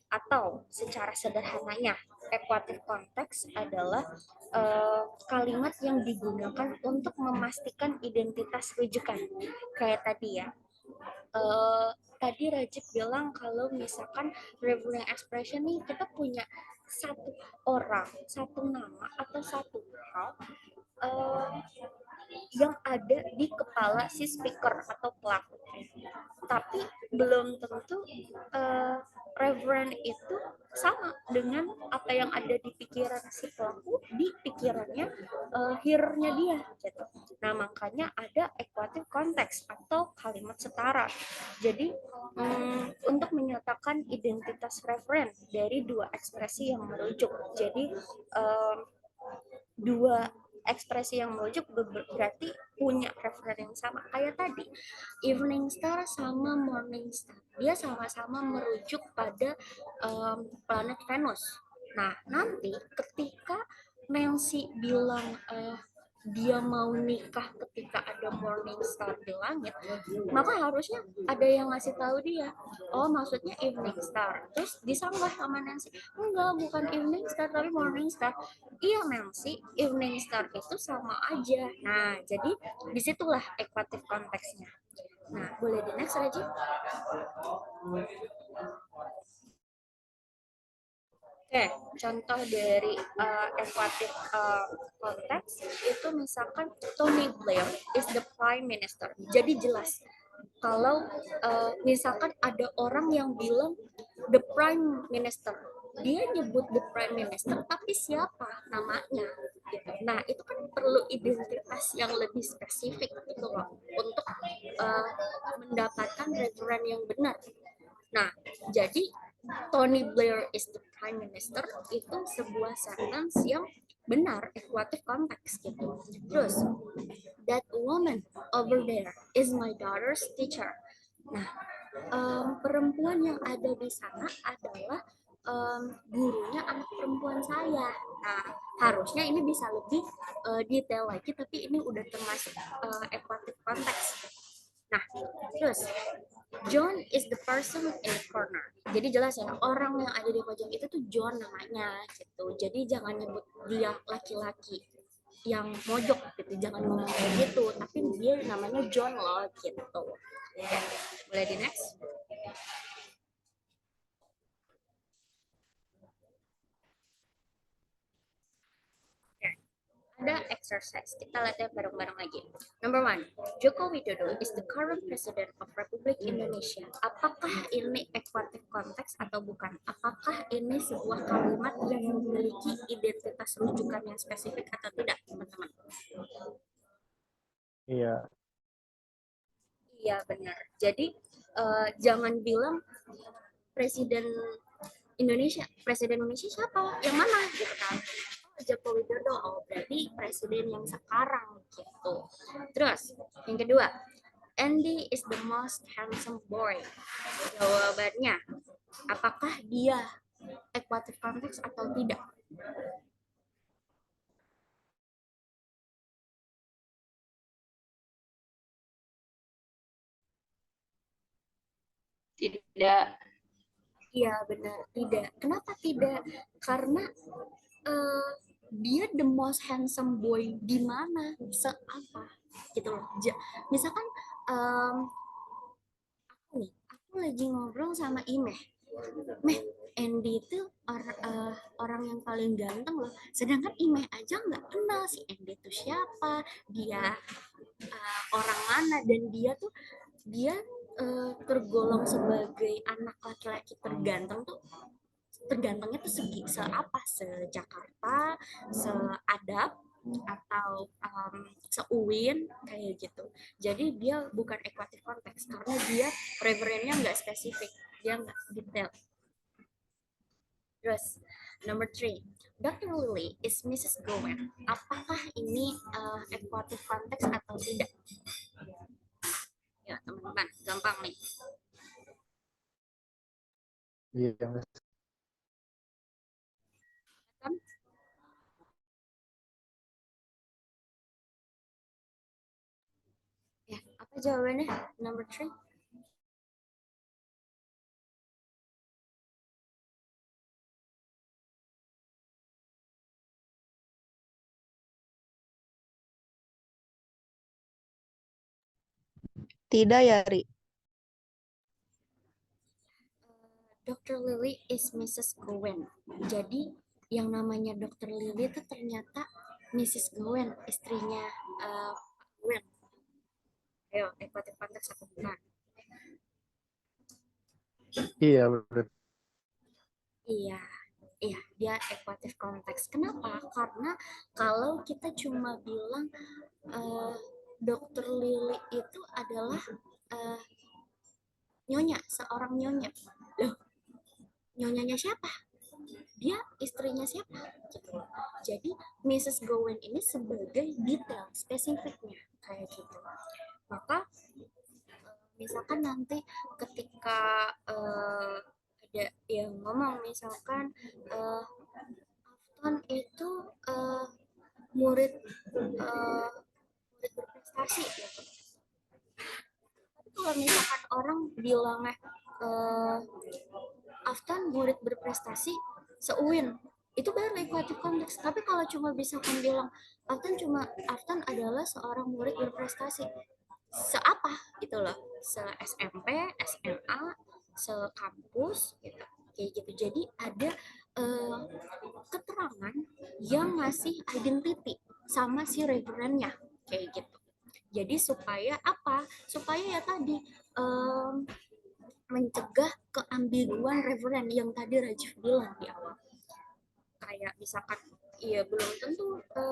Atau secara sederhananya, equative context adalah kalimat yang digunakan untuk memastikan identitas rujukan. Kayak tadi ya. Tadi Rajib bilang kalau misalkan referring expression nih, kita punya satu orang, satu nama, atau satu hal yang ada di kepala si speaker atau pelaku. Tapi belum tentu referent itu sama dengan apa yang ada di pikiran si pelaku, di pikirannya hearernya dia gitu. Nah, makanya ada equative context atau kalimat setara. Jadi untuk menyatakan identitas referen dari dua ekspresi yang merujuk. Jadi dua ekspresi yang merujuk berarti punya referen yang sama. Kayak tadi, evening star sama morning star, dia sama-sama merujuk pada planet Venus. Nah, nanti ketika Nancy bilang dia mau nikah ketika ada morning star di langit, maka harusnya ada yang ngasih tahu dia, oh maksudnya evening star. Terus disanggah sama Nancy, enggak, bukan evening star tapi morning star. Iya Nancy, evening star itu sama aja. Nah, jadi disitulah equative konteksnya. Nah, boleh di next Raji? Oke, contoh dari equative konteks itu misalkan Tony Blair is the prime minister. Jadi jelas kalau misalkan ada orang yang bilang the prime minister, dia nyebut the prime minister tapi siapa namanya gitu. Nah, itu kan perlu identitas yang lebih spesifik gitu loh untuk mendapatkan referen yang benar. Nah, jadi Tony Blair is the prime minister itu sebuah sentence yang benar, equative context gitu. Terus, that woman over there is my daughter's teacher. Nah, perempuan yang ada di sana adalah gurunya anak perempuan saya. Nah, harusnya ini bisa lebih detail lagi, tapi ini udah termasuk equative context. Nah, terus John is the person in the corner. Jadi jelas ya, orang yang ada di pojok itu tuh John namanya gitu. Jadi jangan nyebut dia laki-laki yang mojok gitu, jangan ngomong kayak gitu. Tapi dia namanya John loh gitu. Ya, boleh di next. Ada exercise, kita lihat bareng-bareng lagi. Number 1, Joko Widodo is the current president of Republik Indonesia. Apakah ini equative context atau bukan? Apakah ini sebuah kalimat yang memiliki identitas rujukan yang spesifik atau tidak, teman-teman? Iya. Iya, benar. Jadi jangan bilang presiden Indonesia siapa, yang mana gitu kan. Oh, Joko Widodo, oh berarti presiden yang sekarang gitu. Terus yang kedua, Andy is the most handsome boy. Jawabannya, apakah dia equative context atau tidak? Tidak. Iya benar, tidak. Kenapa tidak? Karena dia the most handsome boy di mana? Seapa gitu loh. Misalkan aku lagi ngobrol sama Imeh. Meh, Andy itu orang yang paling ganteng loh. Sedangkan Imeh aja nggak kenal si Andy itu siapa, dia orang mana, dan dia tergolong sebagai anak laki-laki terganteng tuh. Tergantengnya tuh seapa, se-Jakarta, se-Adap, atau se-UIN kayak gitu. Jadi dia bukan equative context karena dia referennya nggak spesifik, dia nggak detail. Terus number 3, Dr. Lily is Mrs. Gowen. Apakah ini equative context atau tidak? Ya teman-teman, gampang nih. Iya, Mas. Ya, apa jawabannya? Number 3. Tidak ya, Ri. Dr. Lily is Mrs. Gowen. Jadi yang namanya Dr. Lily itu ternyata Mrs. Gowen, istrinya Gowen. Ayo, equative context atau bukan? Iya, benar. Iya, dia equative context. Kenapa? Karena kalau kita cuma bilang Dr. Lily itu adalah nyonya, seorang nyonya. Loh, nyonyanya siapa? Dia istrinya siapa? Gitu. Jadi Mrs. Gowen ini sebagai detail spesifiknya kayak gitu. Maka misalkan nanti ketika ada yang ngomong misalkan Afton itu murid berprestasi gitu. Tapi kalau misalkan orang bilangnya Afton murid berprestasi se-UIN, itu baru equative context. Tapi kalau cuma bisa bilang Afton adalah seorang murid berprestasi seapa gitu loh, se SMP, SMA, sekampus gitu, kayak gitu. Jadi ada keterangan yang ngasih identity sama si referennya kayak gitu. Jadi supaya apa? Supaya ya tadi mencegah keambiguan referen yang tadi Rajif bilang di awal. Kayak misalkan, iya belum tentu kita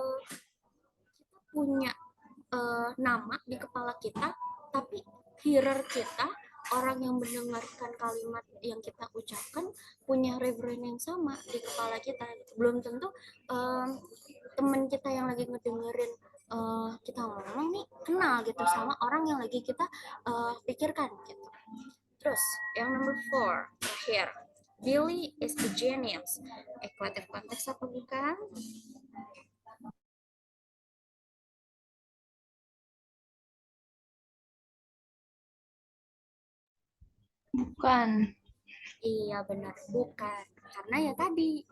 punya nama di kepala kita, tapi hearer kita, orang yang mendengarkan kalimat yang kita ucapkan punya referen yang sama di kepala kita. Belum tentu teman kita yang lagi ngedengerin kita ngomong nih kenal gitu sama orang yang lagi kita pikirkan gitu. Terus yang number 4 terakhir, Billy is the genius. Equative context apa bukan? Bukan. Iya benar, bukan. Karena ya tadi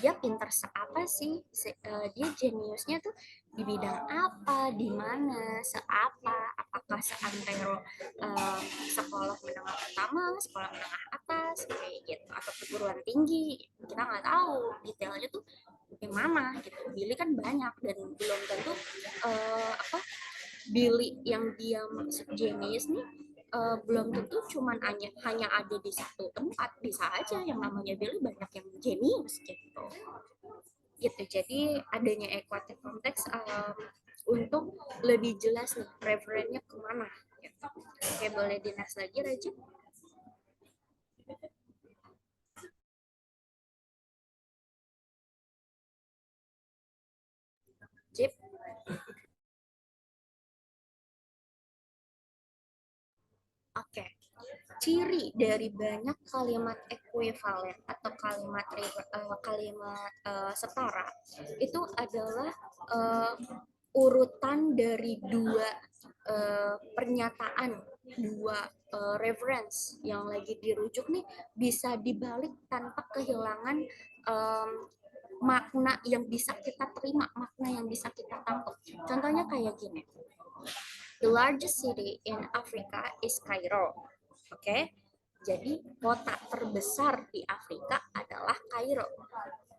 dia pintar seapa sih? Dia jeniusnya tuh di bidang apa, di mana, seapa, apakah seantero sekolah menengah pertama, sekolah menengah atas, kayak gitu, atau perguruan tinggi, kita nggak tahu detailnya tuh yang mana gitu. Billy kan banyak dan belum tentu Billy yang dia maksud jenius nih belum tentu cuman hanya ada di satu tempat, bisa aja yang namanya Billy banyak yang jenius gitu. Jadi adanya equative context untuk lebih jelas nih referennya kemana gitu. Oke, boleh di next lagi Rajin. Jip. Oke. Ciri dari banyak kalimat ekuivalen atau kalimat setara itu adalah urutan dari dua pernyataan, dua reference yang lagi dirujuk nih bisa dibalik tanpa kehilangan makna yang bisa kita terima, makna yang bisa kita tangkap. Contohnya kayak gini. The largest city in Africa is Cairo. Oke, jadi kota terbesar di Afrika adalah Kairo.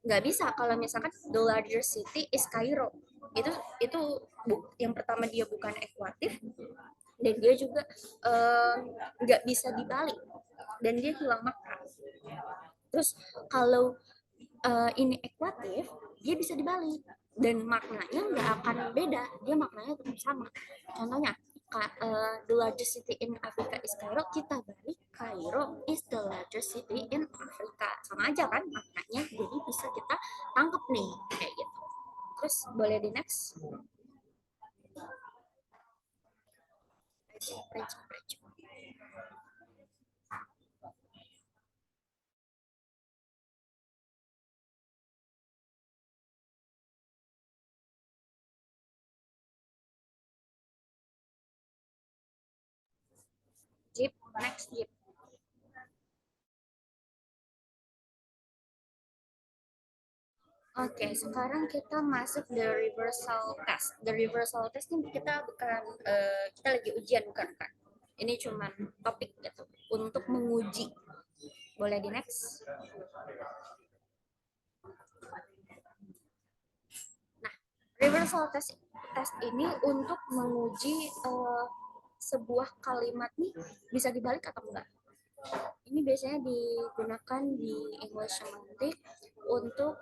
Nggak bisa kalau misalkan the largest city is Cairo. Itu yang pertama dia bukan ekuatif dan dia juga nggak bisa dibalik dan dia hilang makna. Terus kalau ini ekuatif, dia bisa dibalik dan maknanya nggak akan beda, dia maknanya tetap sama. Contohnya, the largest city in Africa is Cairo, kita balik Cairo is the largest city in Africa, sama aja kan maknanya, jadi bisa kita tangkap nih kayak gitu. Terus boleh di next. Jip, next Jip. Oke, sekarang kita masuk the reversal test. The reversal test ini kita bukan kita lagi ujian bukan kan? Ini cuma topik gitu untuk menguji. Boleh di next. Nah, reversal test ini untuk menguji sebuah kalimat nih bisa dibalik atau enggak. Ini biasanya digunakan di English Semantic untuk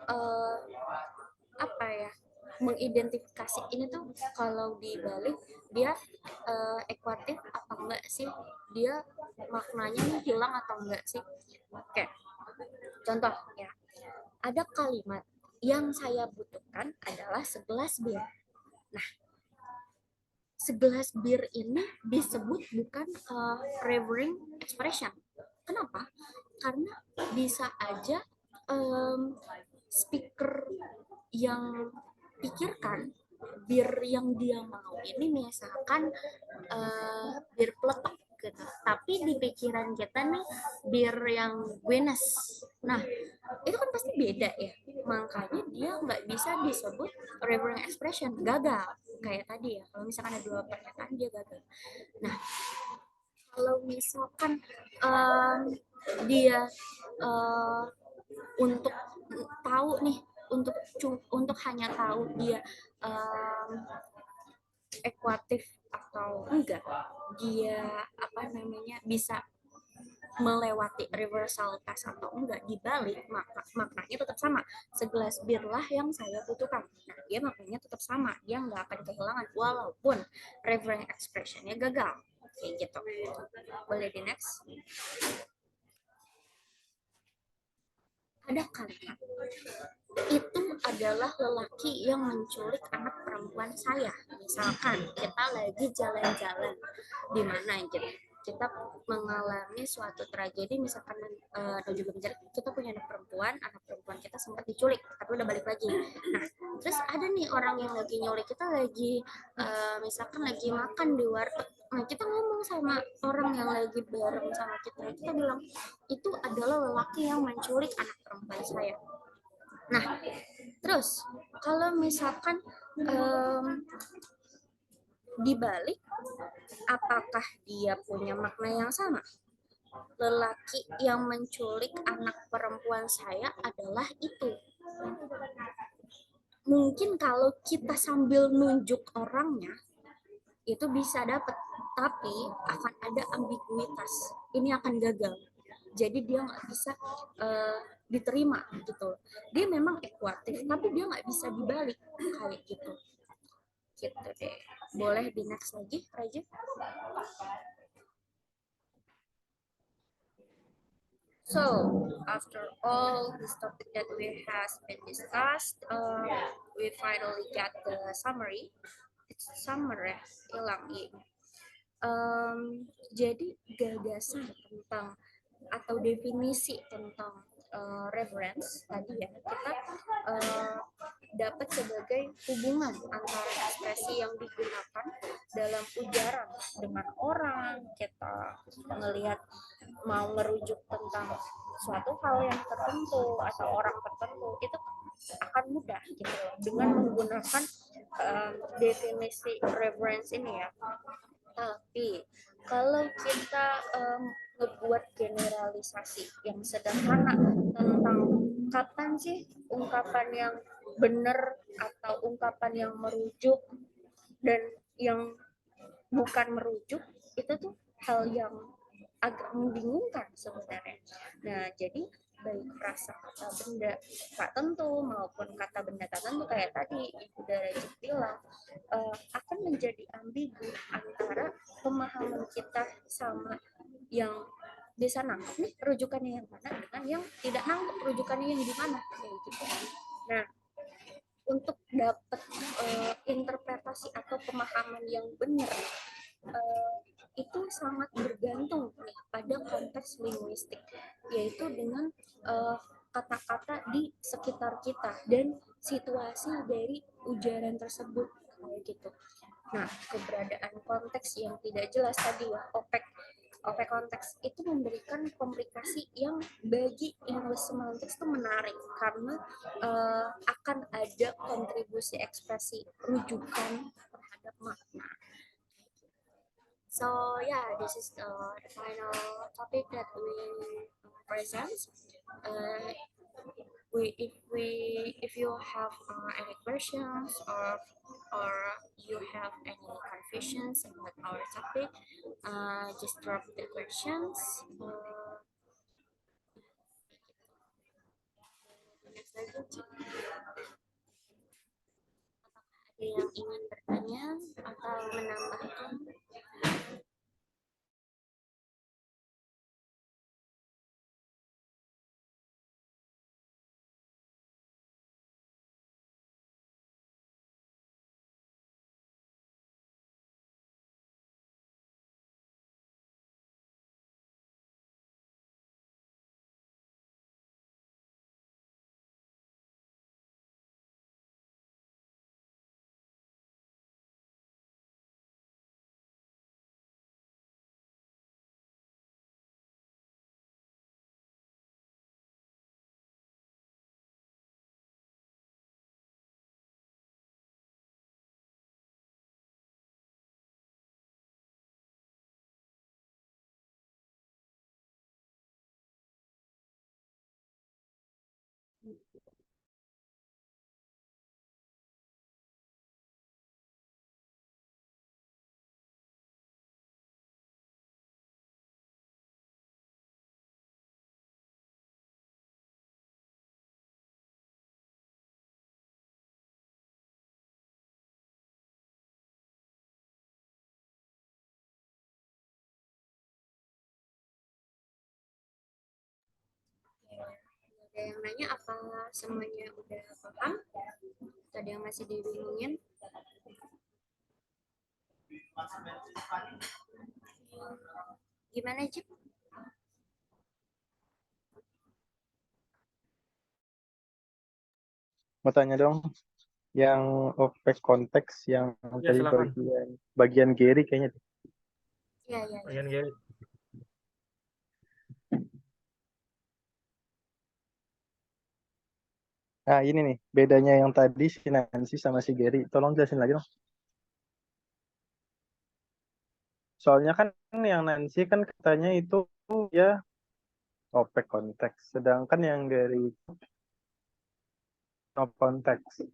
apa ya, mengidentifikasi ini tuh kalau dibalik dia ekuatif apa enggak sih, dia maknanya nih hilang atau enggak sih. Oke, contoh ya, ada kalimat yang saya butuhkan adalah segelas bir. Nah, segelas bir ini disebut bukan referring expression. Kenapa? Karena bisa aja speaker yang pikirkan bir yang dia mau ini misalkan bir peletok gitu. Tapi di pikiran kita nih bir yang Guinness. Nah, itu kan pasti beda ya. Makanya dia nggak bisa disebut referring expression, gagal. Kayak tadi ya, kalau misalkan ada dua pernyataan dia gagal. Nah, kalau misalkan dia untuk tahu nih, untuk hanya tahu dia ekuatif atau enggak, dia apa namanya bisa melewati reversal test atau enggak dibalik, maka maknanya tetap sama. Segelas bir lah yang saya butuhkan. Nah, dia maknanya tetap sama, dia nggak akan kehilangan walaupun referring expressionnya gagal. Kayak gitu. Boleh di next. Ada kalimat, itu adalah lelaki yang menculik anak perempuan saya. Misalkan kita lagi jalan-jalan di mana gitu, kita mengalami suatu tragedi, misalkan dan juga menjerit, kita punya anak perempuan kita sempat diculik tapi udah balik lagi. Nah, terus ada nih orang yang lagi nyulik kita, lagi misalkan lagi makan di warteg. Nah, kita ngomong sama orang yang lagi bareng sama kita bilang itu adalah lelaki yang menculik anak perempuan saya. Nah, terus kalau misalkan dibalik, apakah dia punya makna yang sama? Lelaki yang menculik anak perempuan saya adalah itu. Mungkin kalau kita sambil nunjuk orangnya, itu bisa dapat, tapi akan ada ambiguitas. Ini akan gagal. Jadi dia nggak bisa diterima gitu. Dia memang ekuatif, tapi dia nggak bisa dibalik kayak gitu. Gitu deh. Boleh di next lagi, Raja? So, after all this topic that we has been discussed, we finally get the summary. It's summary, hilang I. Jadi gagasan tentang atau definisi tentang reference tadi ya kita dapat sebagai hubungan antara ekspresi yang digunakan dalam ujaran dengan orang, kita melihat mau merujuk tentang suatu hal yang tertentu atau orang tertentu itu akan mudah gitu dengan menggunakan definisi reference ini ya. Tapi kalau kita ngebuat generalisasi yang sederhana tentang kapan sih ungkapan yang benar atau ungkapan yang merujuk dan yang bukan merujuk, itu tuh hal yang agak membingungkan sebenarnya. Nah, jadi baik frasa kata benda tak tentu maupun kata benda tak tentu kayak tadi Ibu Darajat bilang akan menjadi ambigu antara pemahaman kita sama yang bisa nangkep nih rujukannya yang mana dengan yang tidak nangkep rujukannya yang di mana kayak gitu. Nah, untuk dapat interpretasi atau pemahaman yang benar itu sangat bergantung nih pada konteks linguistik, yaitu dengan kata-kata di sekitar kita dan situasi dari ujaran tersebut kayak gitu. Nah, keberadaan konteks yang tidak jelas tadi ya, opek konteks itu memberikan komplikasi yang bagi English semantics itu menarik karena akan ada kontribusi ekspresi rujukan terhadap makna. So yeah, this is the final topic that we present. If you have any questions or you have any confusions about our topic, just drop the questions. Ada yang ingin bertanya atau menambahkan? Ada yang nanya apa semuanya udah paham? Ada yang masih dibingungin? Gimana, Jip? Mau tanya dong, yang opek konteks yang Ya, tadi silakan. bagian Gary kayaknya. Iya, iya. Bagian Gary. Nah, ini nih, bedanya yang tadi si Nancy sama si Gary. Tolong jelasin lagi dong. Soalnya kan yang Nancy kan katanya itu ya opek konteks. Sedangkan yang Gary itu no konteks.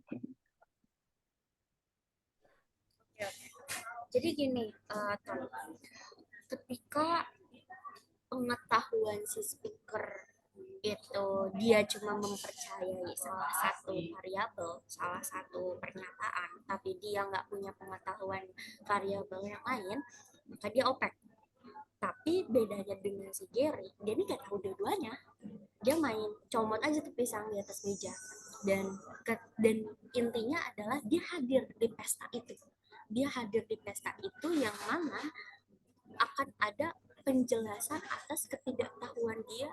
Jadi gini, Tom, ketika pengetahuan si speaker itu dia cuma mempercayai salah satu variabel, salah satu pernyataan, tapi dia nggak punya pengetahuan variabel yang lain, maka dia opek. Tapi bedanya dengan si Gary, dia ini gak tahu dua-duanya. Dia main comot aja tuh pisang di atas meja. Dan intinya adalah dia hadir di pesta itu. Dia hadir di pesta itu yang mana akan ada penjelasan atas ketidaktahuan dia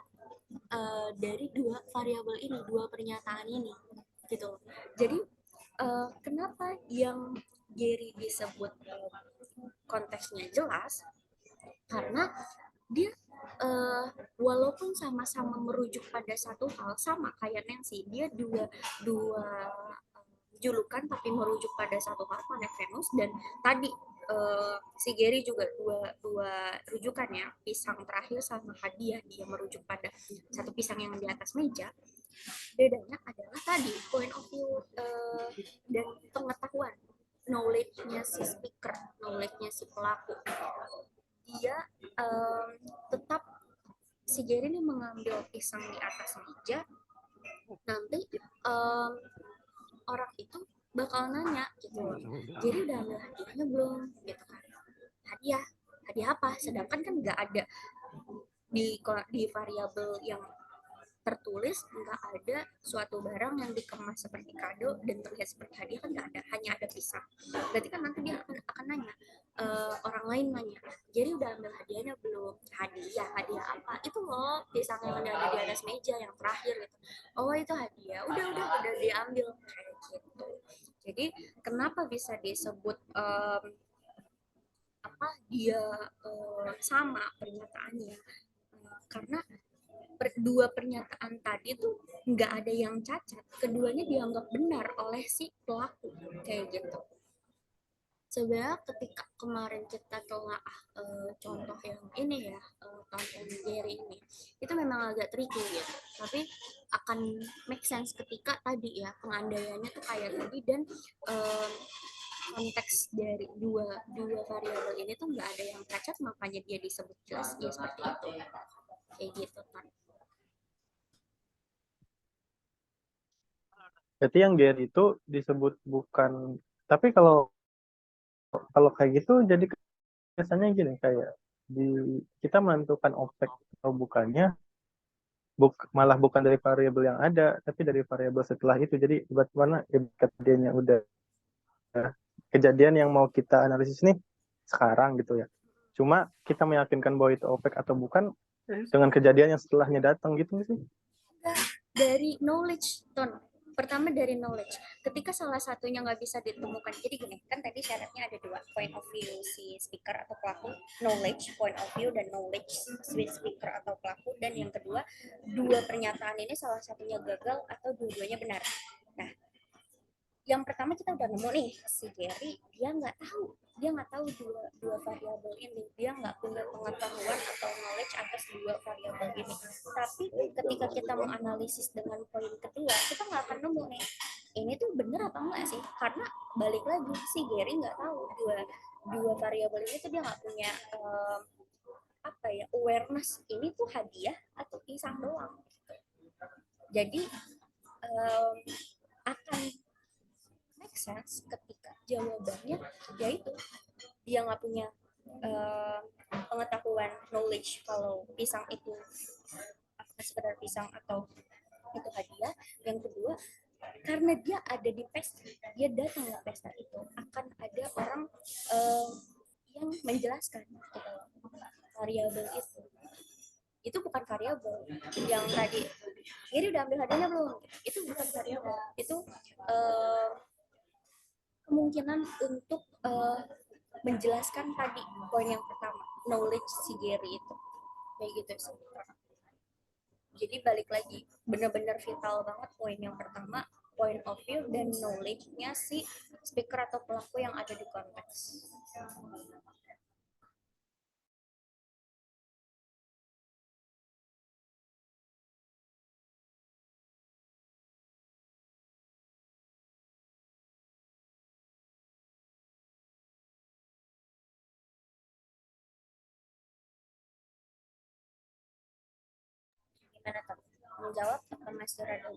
dari dua variabel ini, dua pernyataan ini, gitu. Jadi kenapa yang Gary disebut konteksnya jelas? Karena dia walaupun sama-sama merujuk pada satu hal, sama kayak Nancy, dia dua julukan tapi merujuk pada satu hal, planet Venus, dan tadi si Gary juga dua rujukan ya, pisang terakhir sama hadiah, dia merujuk pada satu pisang yang di atas meja. Bedanya adalah tadi point of view dan pengetahuan, knowledge-nya si speaker, knowledge-nya si pelaku. Dia tetap si Gary ini mengambil pisang di atas meja, nanti orang itu bakal nanya gitu loh, Gary udah ambil hadiahnya belum gitu kan, hadiah apa, sedangkan kan nggak ada di variabel yang tertulis, nggak ada suatu barang yang dikemas seperti kado dan terlihat seperti hadiah, kan nggak ada, hanya ada pisang. Berarti kan nanti dia akan nanya, orang lain nanya, jadi udah ambil hadiahnya belum, hadiah apa, itu loh pisang yang ada di atas meja yang terakhir gitu, oh itu hadiah, udah diambil, kayak gitu. Jadi kenapa bisa disebut dia sama pernyataannya, karena dua pernyataan tadi tuh nggak ada yang cacat, keduanya dianggap benar oleh si pelaku, kayak gitu. Sebenarnya ketika kemarin kita telah contoh yang ini ya, konten Gary ini, itu memang agak tricky gitu, tapi akan make sense ketika tadi ya pengandaiannya tuh kayak tadi, dan konteks dari dua variabel ini tuh nggak ada yang cacat, makanya dia disebut jelas ya seperti itu, kayak gitu kan. Berarti yang Gary itu disebut bukan, tapi kalau kayak gitu jadi kesannya gini, kayak kita menentukan objek atau bukannya malah bukan dari variabel yang ada, tapi dari variabel setelah itu. Jadi bagaimana kejadiannya udah kejadian yang mau kita analisis nih sekarang gitu ya. Cuma kita meyakinkan bahwa itu objek atau bukan dengan kejadian yang setelahnya datang gitu sih. Dari knowledge, Ton. Pertama dari knowledge. Ketika salah satunya nggak bisa ditemukan, jadi gini, kan tadi syaratnya ada dua, point of view si speaker atau pelaku, knowledge, point of view, dan knowledge si speaker atau pelaku, dan yang kedua, dua pernyataan ini salah satunya gagal atau dua-duanya benar. Nah, yang pertama kita udah nemu nih, si Gary dia nggak tahu dua variabel ini, dia nggak punya pengetahuan atau knowledge atas dua variabel ini. Tapi ketika kita menganalisis dengan poin kedua, kita nggak akan nemu nih ini tuh bener apa enggak sih, karena balik lagi si Gary nggak tahu dua variabel ini tuh, dia nggak punya awareness ini tuh hadiah atau pisang doang gitu. Jadi akan make sense ketika jawabannya yaitu dia nggak punya pengetahuan, knowledge kalau pisang itu sekedar pisang atau itu hadiah. Yang kedua, karena dia ada di pesta, dia datang ke pesta itu, akan ada orang yang menjelaskan gitu, variabel itu bukan variabel yang tadi jadi udah ambil hadiahnya belum, itu bukan variabel, itu kemungkinan untuk menjelaskan tadi poin yang pertama, knowledge si Gary itu, kayak gitu sih. Jadi balik lagi, benar-benar vital banget poin yang pertama, point of view dan knowledge-nya si speaker atau pelaku yang ada di konteks. Gimana tuh? Menjawab apa Mas Rado?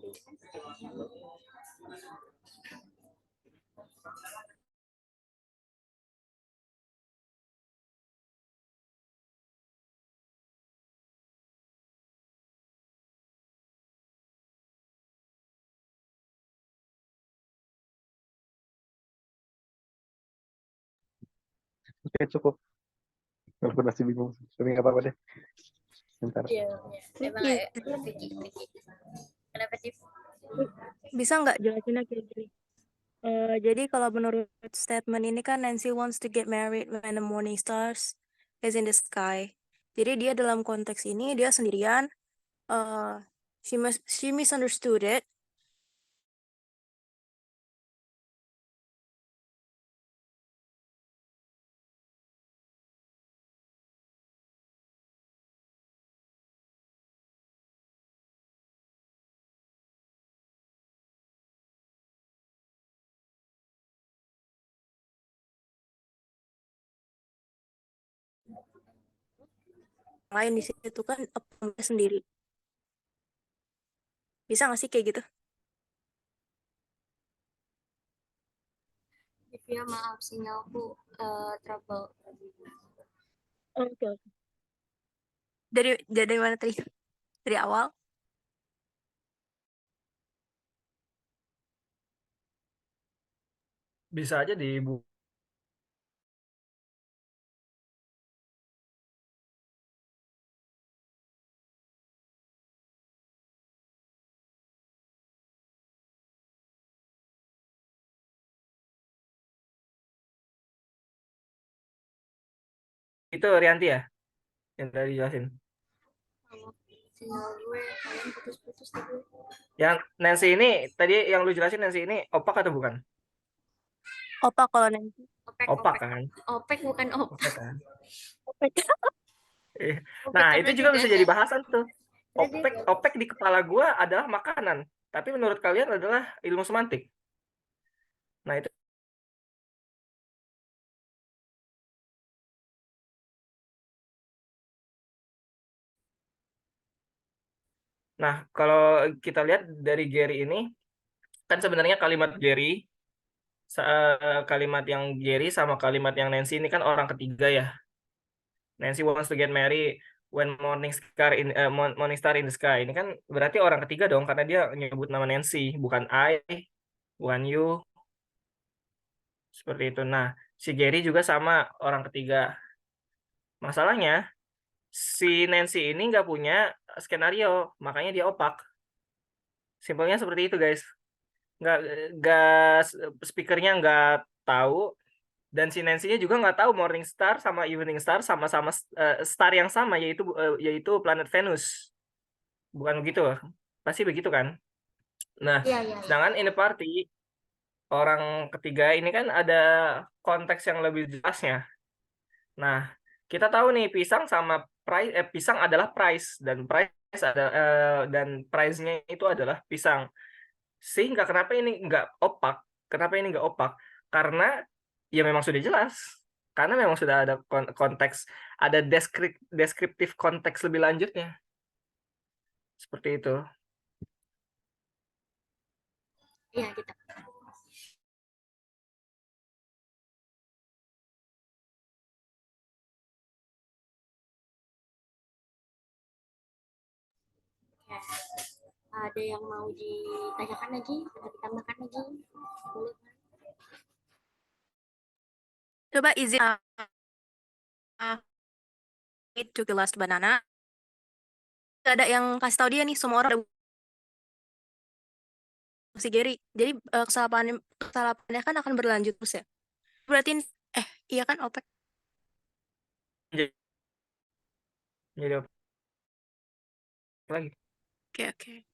Oke, cukup. Walaupun masih bingung, tapi nggak apa-apa deh. Bentar. Iya, emang Iya. tricky. Kenapa sih? Bisa nggak jelasinnya kayak gini? Jadi kalau menurut statement ini kan Nancy wants to get married when the morning stars is in the sky. Jadi dia dalam konteks ini dia sendirian. She misunderstood it. Lain di situ kan sendiri. Bisa nggak sih kayak gitu? Ya maaf, sinyalku trouble. Oke. Dari mana tadi? Dari awal? Bisa aja dibuka. Itu Rianti ya yang tadi jelasin. Sinyal gue kalian putus-putus tadi. Yang Nancy ini tadi yang lu jelasin Nancy ini opak atau bukan? Opa kalau nanti. Opak kan? Opek bukan opak. Opak kan? Opa. Eh, Nah, itu juga bisa jadi bahasan tuh. Jadi- Opek di kepala gua adalah makanan, tapi menurut kalian adalah ilmu semantik. Nah, itu Nah, kalau kita lihat dari Gary ini, kan sebenarnya kalimat yang Gary sama kalimat yang Nancy ini kan orang ketiga ya. Nancy wants to get married when morning star in the sky. Ini kan berarti orang ketiga dong, karena dia nyebut nama Nancy, bukan I, bukan you, seperti itu. Nah, si Gary juga sama orang ketiga. Masalahnya, si Nancy ini nggak punya skenario, makanya dia opak. Simpelnya seperti itu, guys. Nggak speakernya nggak tahu, dan si Nancy-nya juga nggak tahu morning star sama evening star sama-sama star yang sama, yaitu planet Venus. Bukan begitu? Pasti begitu kan? Nah, Iya, iya. sedangkan in the party, orang ketiga ini kan ada konteks yang lebih jelasnya. Nah, kita tahu nih pisang adalah price dan price-nya itu adalah pisang. Sehingga kenapa ini nggak opak? Kenapa ini nggak opak? Karena ya memang sudah jelas. Karena memang sudah ada konteks, ada deskriptif konteks lebih lanjutnya. Seperti itu. Iya, kita. Oke. Ada yang mau ditanyakan lagi atau ditambahkan lagi? Boleh. Coba izin to the last banana. Gak ada yang kasih tahu dia nih, semua orang ada si Gary. Jadi kesalahannya kan akan berlanjut terus ya. Berarti iya kan Opek? Jadi apa lagi? Oke.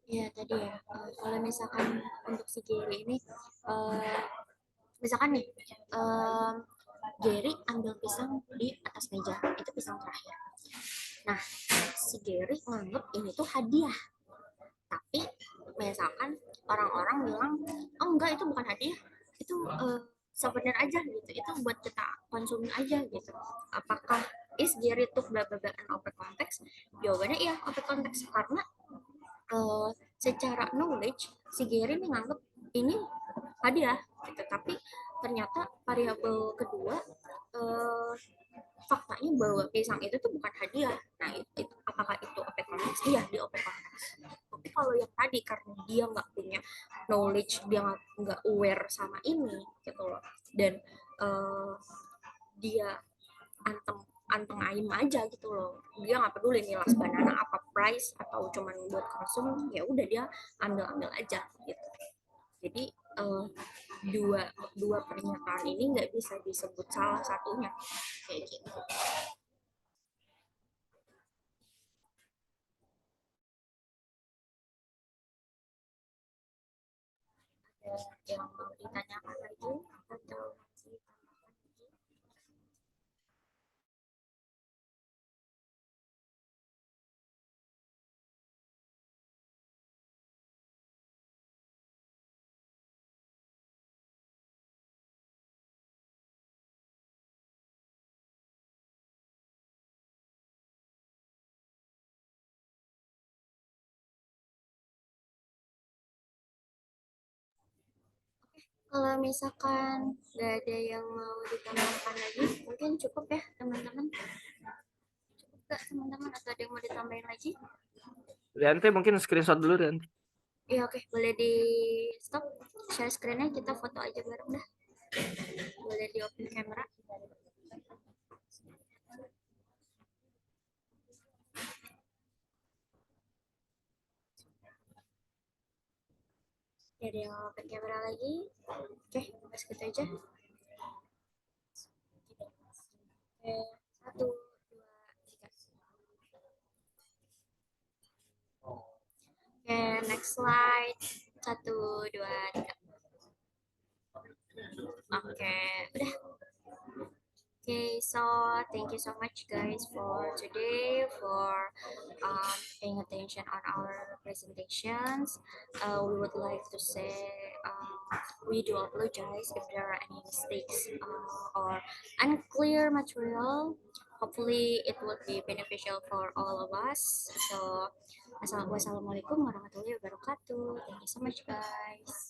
Iya tadi ya, kalau misalkan untuk si Gary ini, misalkan nih, Gary ambil pisang di atas meja, itu pisang terakhir. Nah, si Gary nganggep ini tuh hadiah. Tapi misalkan orang-orang bilang, oh enggak itu bukan hadiah, itu souvenir aja gitu, itu buat kita konsumsi aja gitu. Apakah is Gary took bla bla bla an open konteks? Jawabannya iya open konteks, karena secara knowledge si Gary nih nganggep ini hadiah gitu, tapi ternyata variabel kedua eh, faktanya bahwa pisang itu tuh bukan hadiah. Nah, apakah itu OP konteks? Iya, di OP konteks. Tapi kalau yang tadi karena dia nggak punya knowledge, dia nggak aware sama ini gitu loh, dan eh, dia anteng anteng aim aja gitu loh, dia nggak peduli nih las banana apa price atau cuman buat konsum, ya udah dia ambil aja gitu. Jadi eh, dua dua pernyataan ini nggak bisa disebut salah satunya kayak gitu. Ada yang mau ditanyakan lagi atau masih tambahkan lagi? Kalau misalkan nggak ada yang mau ditambahkan lagi, mungkin cukup ya teman-teman. Cukup nggak teman-teman, atau ada yang mau ditambahin lagi? Rianti mungkin screenshot dulu, Rianti. Ya oke, boleh di stop share screen-nya, kita foto aja bareng dah. Boleh di open camera. Ada yang open camera lagi? Oke, pas gitu aja. Oke, 1, 2, 3. Oke, next slide. 1, 2, 3. Oke, udah. Okay, so thank you so much guys for today, for paying attention on our presentations. We would like to say we do apologize if there are any mistakes or unclear material. Hopefully it would be beneficial for all of us. So, wassalamualaikum warahmatullahi wabarakatuh. Thank you so much guys.